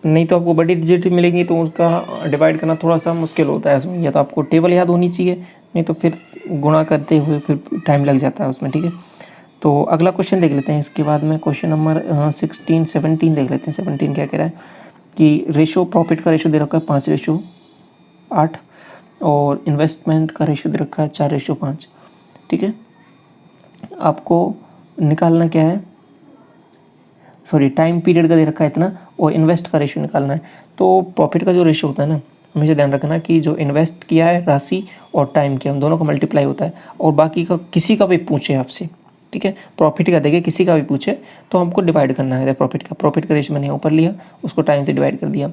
नहीं तो आपको बड़ी डिजिट मिलेंगी तो उसका डिवाइड करना थोड़ा सा मुश्किल होता है इसमें, या तो आपको टेबल याद होनी चाहिए नहीं तो फिर गुणा करते हुए फिर टाइम लग जाता है उसमें, ठीक है। तो अगला क्वेश्चन देख लेते हैं। इसके बाद में क्वेश्चन नंबर 17 देख लेते हैं। 17 क्या कह रहा है कि रेशो, प्रॉफिट का रेशो दे रखा है 5:8 और इन्वेस्टमेंट का रेशो दे रखा है 4:5, ठीक है। आपको निकालना क्या है, सॉरी टाइम पीरियड का दे रखा है इतना और इन्वेस्ट का रेशो निकालना है। तो प्रॉफिट का जो रेशो होता है ना, हमेशा ध्यान रखना कि जो इन्वेस्ट किया है राशि और टाइम किया, उन दोनों का मल्टीप्लाई होता है। और बाकी का किसी का भी पूछे आपसे, ठीक है, प्रॉफिट का देखिए किसी का भी पूछे तो हमको डिवाइड करना है प्रॉफिट का रेशो मैंने ऊपर लिया, उसको टाइम से डिवाइड कर दिया।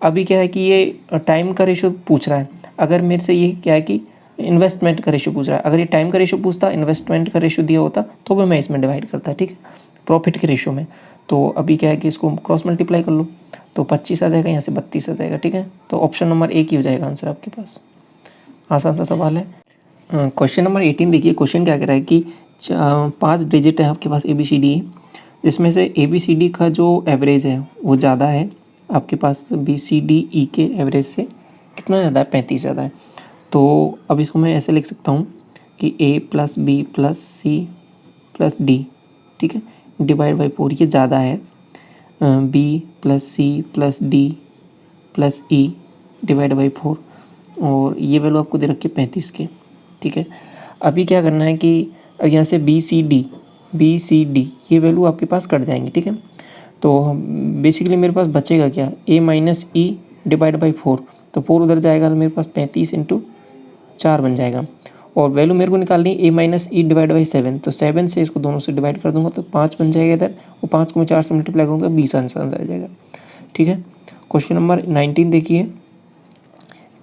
अभी क्या है कि ये टाइम का रेशो पूछ रहा है, अगर मेरे से ये क्या है कि इन्वेस्टमेंट का रेशो पूछ रहा है, अगर ये टाइम का रेशो पूछता, इन्वेस्टमेंट का रेशो दिया होता तो भी मैं इसमें डिवाइड करता, ठीक है, प्रॉफिट के रेशो में। तो अभी क्या है कि इसको क्रॉस मल्टीप्लाई कर लो तो 25 आ जाएगा, यहाँ से 32 आ जाएगा, ठीक है। तो ऑप्शन नंबर एक ही हो जाएगा आंसर आपके पास। आसान सा सवाल है। क्वेश्चन नंबर 18 देखिए, क्वेश्चन क्या कह रहा है कि 5 डिजिट है आपके पास ABCD, जिसमें से ABCD का जो एवरेज है वो ज़्यादा है आपके पास BCDE के एवरेज से। कितना ज़्यादा है? 35 ज़्यादा है। तो अब इसको मैं ऐसे लिख सकता हूँ कि A + B + C + D, ठीक है, डिवाइड बाई 4, ये ज़्यादा है B + C + D + E divide by 4, और ये वैल्यू आपको दे रखी है 35 के, ठीक है। अभी क्या करना है कि यहाँ से BCD ये वैल्यू आपके पास कट जाएंगी, ठीक है। तो बेसिकली मेरे पास बचेगा क्या, A - E डिवाइड बाई 4, तो 4 उधर जाएगा तो मेरे पास 35 × 4 बन जाएगा। और वैल्यू मेरे को निकालनी है A - E डिवाइड बाई 7, तो 7 से इसको दोनों से डिवाइड कर दूंगा तो 5 बन जाएगा इधर, और 5 को मैं 4 से मल्टीप्लाई करूँगा तो 20 आंसर आ जाएगा, ठीक है। क्वेश्चन नंबर 19 देखिए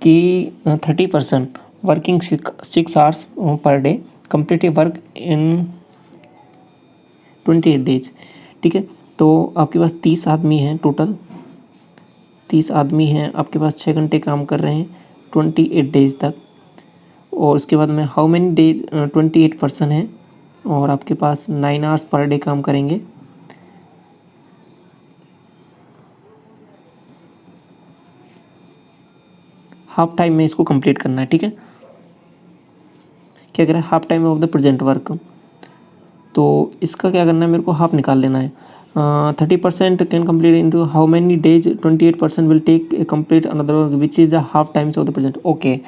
कि 30% working 6 hours per day, complete work in 28 days, ठीक है। तो आपके पास 30 आदमी हैं टोटल, 30 आदमी हैं आपके पास, 6 घंटे काम कर रहे हैं 28 डेज तक। और उसके बाद में हाउ मेनी डेज 28 पर्सन है और आपके पास 9 आवर्स पर डे काम करेंगे। हाफ टाइम में इसको कंप्लीट करना है, ठीक है। क्या कह रहा है, half time of the present work, तो इसका क्या करना है, मेरे को हाफ निकाल लेना है। 30% can complete into how many days 28% will take complete another work which is the half times of the present. Okay,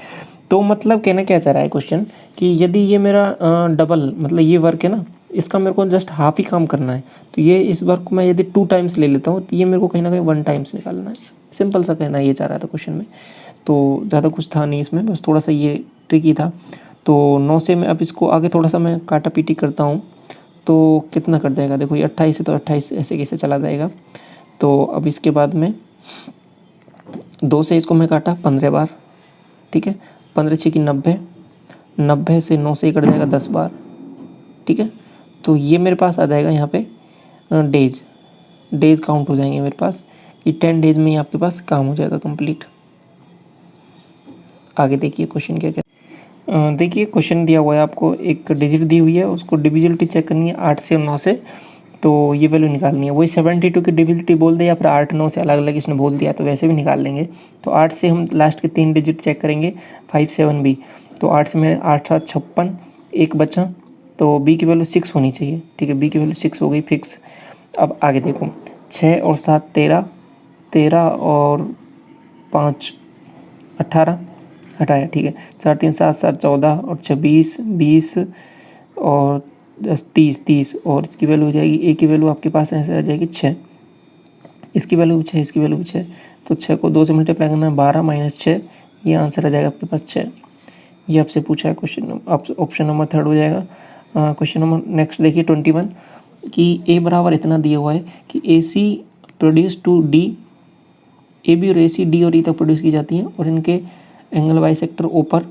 तो मतलब कहना क्या चाह रहा है क्वेश्चन कि यदि ये मेरा डबल मतलब ये वर्क है ना, इसका मेरे को जस्ट हाफ ही काम करना है, तो ये इस वर्क को मैं यदि 2 टाइम्स ले लेता हूँ तो ये मेरे को कहीं ना कहीं 1 टाइम्स निकालना है। सिंपल सा कहना ये चाह रहा था क्वेश्चन में, तो ज़्यादा कुछ था नहीं इसमें, बस थोड़ा सा ये ट्रिकी था। तो 9 से मैं अब इसको आगे थोड़ा सा मैं काटा पीटी करता हूँ तो कितना कट जाएगा, देखो ये 28 है तो 28 ऐसे कैसे चला जाएगा। तो अब इसके बाद में 2 से इसको मैं काटा 15 बार, ठीक है, 15 × 6 = 90, 90 से 9 से कट जाएगा 10 बार, ठीक है। तो ये मेरे पास आ जाएगा यहाँ पे डेज काउंट हो जाएंगे मेरे पास कि 10 डेज में ही आपके पास काम हो जाएगा कंप्लीट। आगे देखिए क्वेश्चन क्या क्या, देखिए क्वेश्चन दिया हुआ है आपको, एक डिजिट दी हुई है, उसको डिविजिबिलिटी चेक करनी है 8 से और 9 से, तो ये वैल्यू निकालनी है। वही 72 की डिविजिबिलिटी बोल दे या फिर 8 9 से अलग अलग इसने बोल दिया तो वैसे भी निकाल लेंगे। तो 8 से हम लास्ट के 3 डिजिट चेक करेंगे 5 7 B, तो 8 से मेरे 8 7 56, एक बचा, तो B की वैल्यू 6 होनी चाहिए, ठीक है, B की वैल्यू 6 हो गई फिक्स। अब आगे देखो 6 और 7 13, 13 और 5 18 हटाया, ठीक है, 4 3 7 7 14 और 26 20 और 10 30 और इसकी वैल्यू हो जाएगी, ए की वैल्यू आपके पास ऐसे आ जाएगी 6, इसकी वैल्यू 6, इसकी वैल्यू 6, तो 6 को 2 से मल्टीप्लाई करना है 12 - 6, ये आंसर आ जाएगा आपके पास 6। ये आपसे पूछा है क्वेश्चन, ऑप्शन नंबर 3 हो जाएगा। क्वेश्चन नंबर नेक्स्ट देखिए 21 कि ए बराबर इतना दिया हुआ है कि AC produce to D, AB और AC D और E तक प्रोड्यूस की जाती हैं और इनके एंगल बाइसेक्टर O पर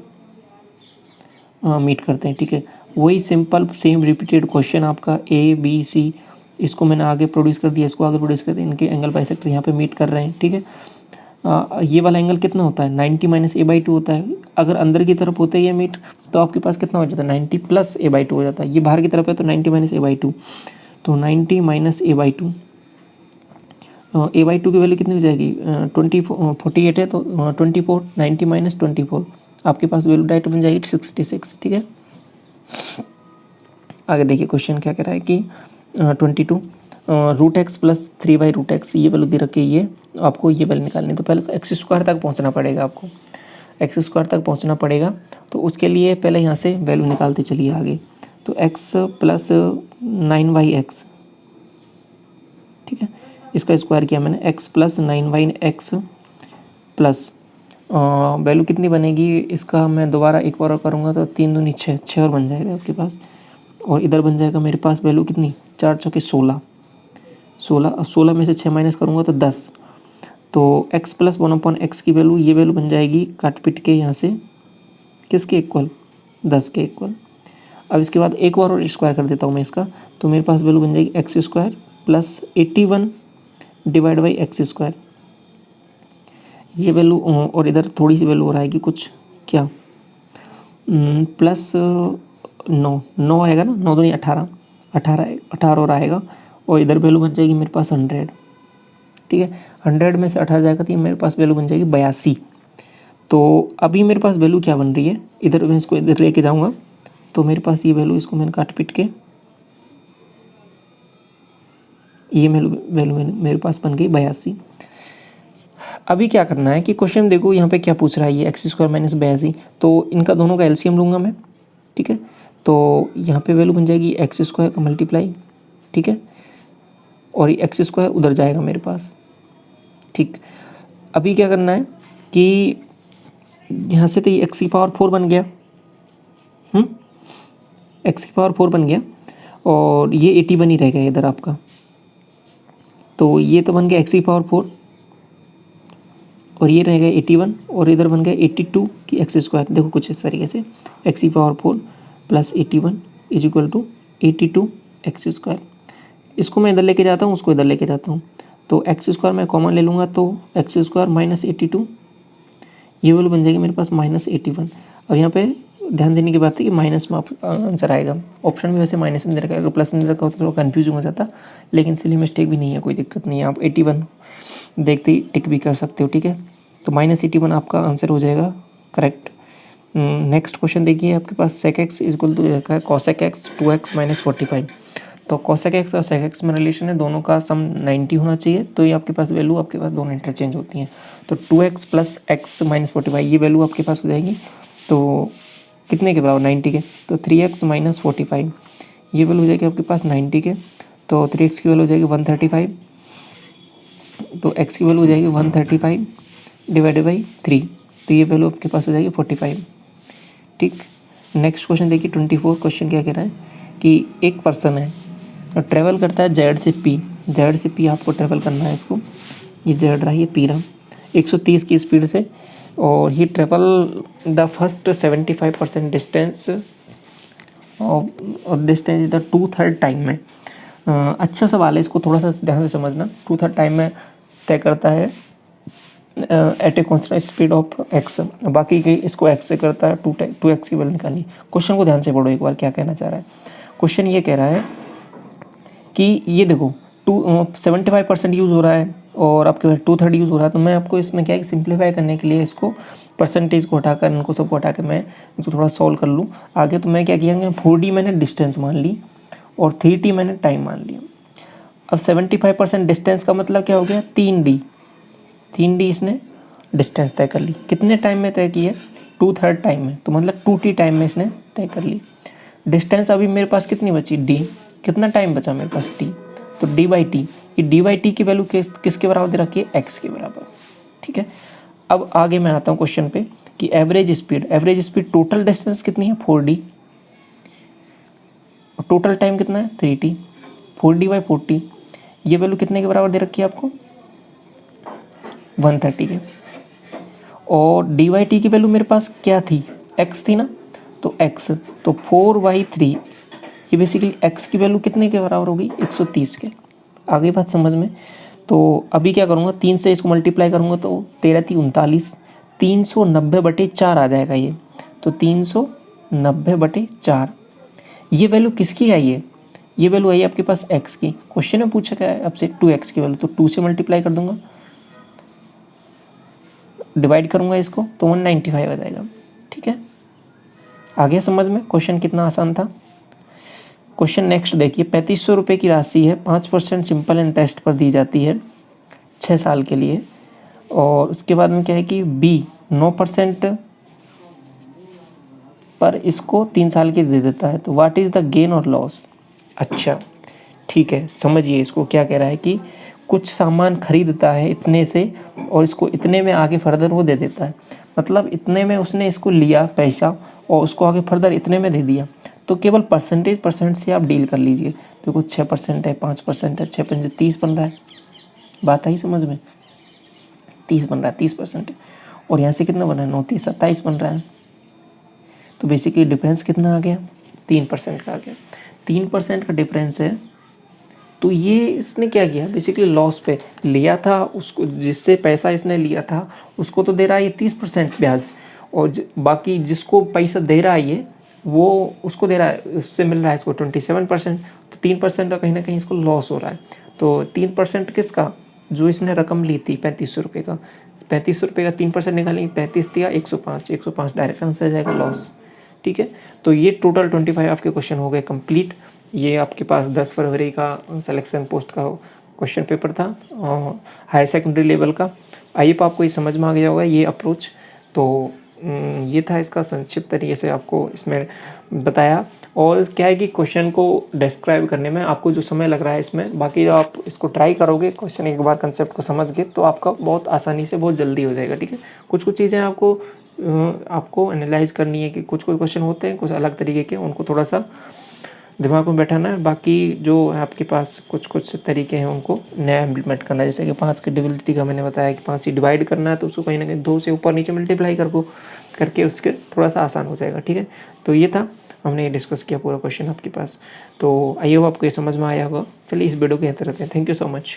मीट करते हैं, ठीक है। वही सिंपल सेम रिपीटेड क्वेश्चन आपका ABC, इसको मैंने आगे प्रोड्यूस कर दिया, इसको आगे प्रोड्यूस कर दिया, इनके एंगल बाइसेक्टर यहाँ पे मीट कर रहे हैं, ठीक है। ये वाला एंगल कितना होता है 90 - A/2 होता है। अगर अंदर की तरफ होते ये मीट तो आपके पास कितना हो जाता है 90 + A/2 हो जाता है, ये बाहर की तरफ है तो 90 - A/2, तो 90 - A/2, A/2 की वैल्यू कितनी हो जाएगी 48 है तो 24, 90 - 24 आपके पास वैल्यू डायरेक्ट बन जाएगी 66, ठीक है। आगे देखिए क्वेश्चन क्या कह रहा है कि 22 रूट एक्स प्लस 3/√x ये वैल्यू दे रखी है, ये आपको ये वैल्यू निकालनी है। तो पहले तो एक्स स्क्वायर तक पहुंचना पड़ेगा, आपको एक्स स्क्वायर तक पहुंचना पड़ेगा। तो उसके लिए पहले यहाँ से वैल्यू निकालते चलिए आगे। तो x प्लस 9y(x), ठीक है, इसका स्क्वायर किया मैंने, x plus 9y(x) plus value कितनी बनेगी इसका, मैं दोबारा एक बार और करूँगा तो 3 दूनी 6, 6 और बन जाएगा आपके पास। और इधर बन जाएगा मेरे पास वैल्यू कितनी, 4 चौके 16, 16 में से 6 माइनस करूँगा तो 10। तो x प्लस 1/x की वैल्यू, ये वैल्यू बन जाएगी काट पीट के यहाँ से किसके इक्वल, 10 के इक्वल। अब इसके बाद एक बार और स्क्वायर कर देता हूँ मैं इसका, तो मेरे पास वैल्यू बन जाएगी x square plus 81 divide by x square, ये वैल्यू। और इधर थोड़ी सी वैल्यू और आएगी कुछ, क्या प्लस 9 आएगा ना, 9 दूनी 18, 18 और आएगा। और इधर वैल्यू बन जाएगी मेरे पास 100, ठीक है। 100 में से 18 जाएगा तो ये मेरे पास वैल्यू बन जाएगी 82। तो अभी मेरे पास वैल्यू क्या बन रही है, इधर मैं इसको इधर लेके जाऊँगा तो मेरे पास ये वैल्यू, इसको मैंने काट पीट के ये वैल्यू मेरे पास बन गई 82। अभी क्या करना है कि क्वेश्चन देखो यहाँ पे क्या पूछ रहा है, ये एक्स स्क्वायर माइनस 82, तो इनका दोनों का एलसीएम लूँगा मैं, ठीक है। तो यहाँ पे वैल्यू बन जाएगी एक्स स्क्वायर का मल्टीप्लाई, ठीक है, और ये एक्स स्क्वायर उधर जाएगा मेरे पास, ठीक। अभी क्या करना है कि यहाँ से तो ये एक्स की पावर 4 बन गया, एक्स की पावर 4 बन गया, और ये 81 ही रह गया इधर आपका। तो ये तो बन गया एक्स की पावर 4 और ये रह गया 81, और इधर बन गया 82 की एक्स स्क्वायर। देखो कुछ इस तरीके से, एक्स की power 4 plus 81 is equal to 82 X square. इसको मैं इधर लेके जाता हूँ, उसको इधर लेके जाता हूँ, तो एक्स स्क्वायर मैं कॉमन ले लूँगा, तो एक्स स्क्वायर माइनस 82, ये वैल्यू बन जाएगी मेरे पास माइनस 81। अब यहाँ पे ध्यान देने की बात है कि माइनस में आंसर आएगा, ऑप्शन में वैसे माइनस में दे रखा है, अगर प्लस में दे रखा होता तो थोड़ा कन्फ्यूजिंग हो जाता, लेकिन सिली मिस्टेक भी नहीं है, कोई दिक्कत नहीं है, आप 81 देखते ही टिक भी कर सकते हो, ठीक है। तो माइनस 81 आपका आंसर हो जाएगा करेक्ट। नेक्स्ट क्वेश्चन देखिए, आपके पास sec x is equal to रखा है कॉसेक एक्स 2x माइनस 45। तो कॉसेक एक्स और सेक एक्स में रिलेशन है, दोनों का सम 90 होना चाहिए, तो ये आपके पास वैल्यू, आपके पास दोनों इंटरचेंज होती हैं। तो 2x प्लस एक्स माइनस 45 ये वैल्यू आपके पास हो जाएगी, तो कितने के बराबर, 90 के। तो 3x माइनस 45 ये वैल्यू हो जाएगी आपके पास 90 के, तो 3x की वैल्यू हो जाएगी 135, तो x की वैल्यू हो जाएगी 135 डिवाइडेड बाई 3, तो ये वैल्यू आपके पास हो जाएगी 45, ठीक। नेक्स्ट क्वेश्चन देखिए 24। क्वेश्चन क्या कह रहा है कि एक पर्सन है और ट्रैवल करता है जेड से पी, जेड से पी आपको ट्रैवल करना है इसको, ये जेड रहा, ये पी रहा, 130 की स्पीड से, और ही ट्रैवल द फर्स्ट 75% डिस्टेंस और डिस्टेंस इधर 2/3 टाइम में। अच्छा सवाल है, इसको थोड़ा सा ध्यान से समझना। 2/3 टाइम में तय करता है at a constant speed of X, बाकी के इसको एक्स से करता है, 2x की वैल्यू निकालनी। क्वेश्चन को ध्यान से पढ़ो एक बार, क्या कहना चाह रहा है क्वेश्चन। ये कह रहा है कि ये देखो 75% यूज़ हो रहा है और आपके पास 2/3 यूज़ हो रहा है, तो मैं आपको इसमें क्या है सिंप्लीफाई करने के लिए इसको परसेंटेज को हटाकर इनको सबको हटा के मैं इसको थोड़ा सॉल्व कर लूँ आगे। तो मैं क्या किया, 4D मैंने डिस्टेंस मान ली और 3T मैंने टाइम मान लिया। अब 75% डिस्टेंस का मतलब क्या हो गया, 3D इसने डिस्टेंस तय कर ली। कितने टाइम में तय की है, 2/3 टाइम में, तो मतलब 2T टाइम में इसने तय कर ली। डिस्टेंस अभी मेरे पास कितनी बची, D, कितना टाइम बचा मेरे पास, T, तो D/T, ये D/T की वैल्यू किसके बराबर दे रखी है, x के बराबर, ठीक है। अब आगे मैं आता हूँ क्वेश्चन पे कि एवरेज स्पीड टोटल डिस्टेंस कितनी है, 4D, टोटल टाइम कितना है, 3T, 4D/40, ये वैल्यू कितने के बराबर दे रखी है आपको, 130 के। और D/T की वैल्यू मेरे पास क्या थी, x थी ना, तो x, तो 4/3, ये बेसिकली x की वैल्यू कितने के बराबर होगी, 130 के। आगे बात समझ में। तो अभी क्या करूँगा, 3 से इसको मल्टीप्लाई करूँगा तो 13×3 = 39, 390/4 आ जाएगा ये, तो 390/4 ये वैल्यू किसकी आई है, ये वैल्यू आई है आपके पास x की। क्वेश्चन में पूछा क्या है आपसे, 2x की वैल्यू, तो 2 से मल्टीप्लाई कर दूंगा, डिवाइड करूँगा इसको तो 195 आ जाएगा, ठीक है, आ गया समझ में क्वेश्चन कितना आसान था। क्वेश्चन नेक्स्ट देखिए, 3500 रुपये की राशि है, 5% सिंपल इंटरेस्ट पर दी जाती है 6 साल के लिए, और उसके बाद में क्या है कि बी 9% पर इसको 3 साल के दे देता है, तो व्हाट इज़ द गेन और लॉस। अच्छा ठीक है, समझिए इसको क्या कह रहा है कि कुछ सामान खरीदता है इतने से और इसको इतने में आगे फर्दर वो दे देता है, मतलब इतने में उसने इसको लिया पैसा और उसको आगे फर्दर इतने में दे दिया, तो केवल परसेंट से आप डील कर लीजिए। तो कुछ 6% है, 5% है, 6 30 बन रहा है, बात आई समझ में, 30 बन रहा है, 30% है, और यहाँ से कितना बन रहा है, 9 30 27 बन रहा है। तो बेसिकली डिफरेंस कितना आ गया, 3% का आ गया। 3% का डिफरेंस है, तो ये इसने क्या किया, बेसिकली लॉस पे लिया था उसको, जिससे पैसा इसने लिया था उसको तो दे रहा है ये 30% ब्याज, और बाकी जिसको पैसा दे रहा है ये वो उसको दे रहा है, उससे मिल रहा है इसको 27%। तो 3% का कहीं ना कहीं इसको लॉस हो रहा है। तो 3% किसका, जो इसने रकम ली थी 3500 रुपये का, 3500 रुपये का 3% निकालेंगे, 35 दिया 105 डायरेक्ट आंसर जाएगा लॉस। ठीक है, तो ये टोटल 25 आपके क्वेश्चन हो गए कंप्लीट। ये आपके पास 10 फरवरी का सिलेक्शन पोस्ट का क्वेश्चन पेपर था हायर सेकेंडरी लेवल का। आई होप आपको ये समझ में आ गया होगा ये अप्रोच। तो ये था इसका संक्षिप्त तरीके से आपको इसमें बताया। और क्या है कि क्वेश्चन को डिस्क्राइब करने में आपको जो समय लग रहा है इसमें, बाकी आप इसको ट्राई करोगे क्वेश्चन एक बार कंसेप्ट को समझ गए तो आपका बहुत आसानी से बहुत जल्दी हो जाएगा। ठीक है, कुछ चीज़ें आपको एनालाइज करनी है कि कुछ क्वेश्चन होते हैं कुछ अलग तरीके के, उनको थोड़ा सा दिमाग में बैठाना है। बाकी जो आपके पास कुछ तरीके हैं उनको नया इम्प्लीमेंट करना है। जैसे कि 5 की डिविलिटी का मैंने बताया कि 5 से डिवाइड करना है, तो उसको कहीं ना कहीं 2 से ऊपर नीचे मल्टीप्लाई करके उसके थोड़ा सा आसान हो जाएगा। ठीक है, तो ये था, हमने ये डिस्कस किया पूरा क्वेश्चन आपके पास। तो आई होप आपको ये समझ में आया होगा। चलिए इस वीडियो को यहाँ तक रखते हैं। Thank you so much.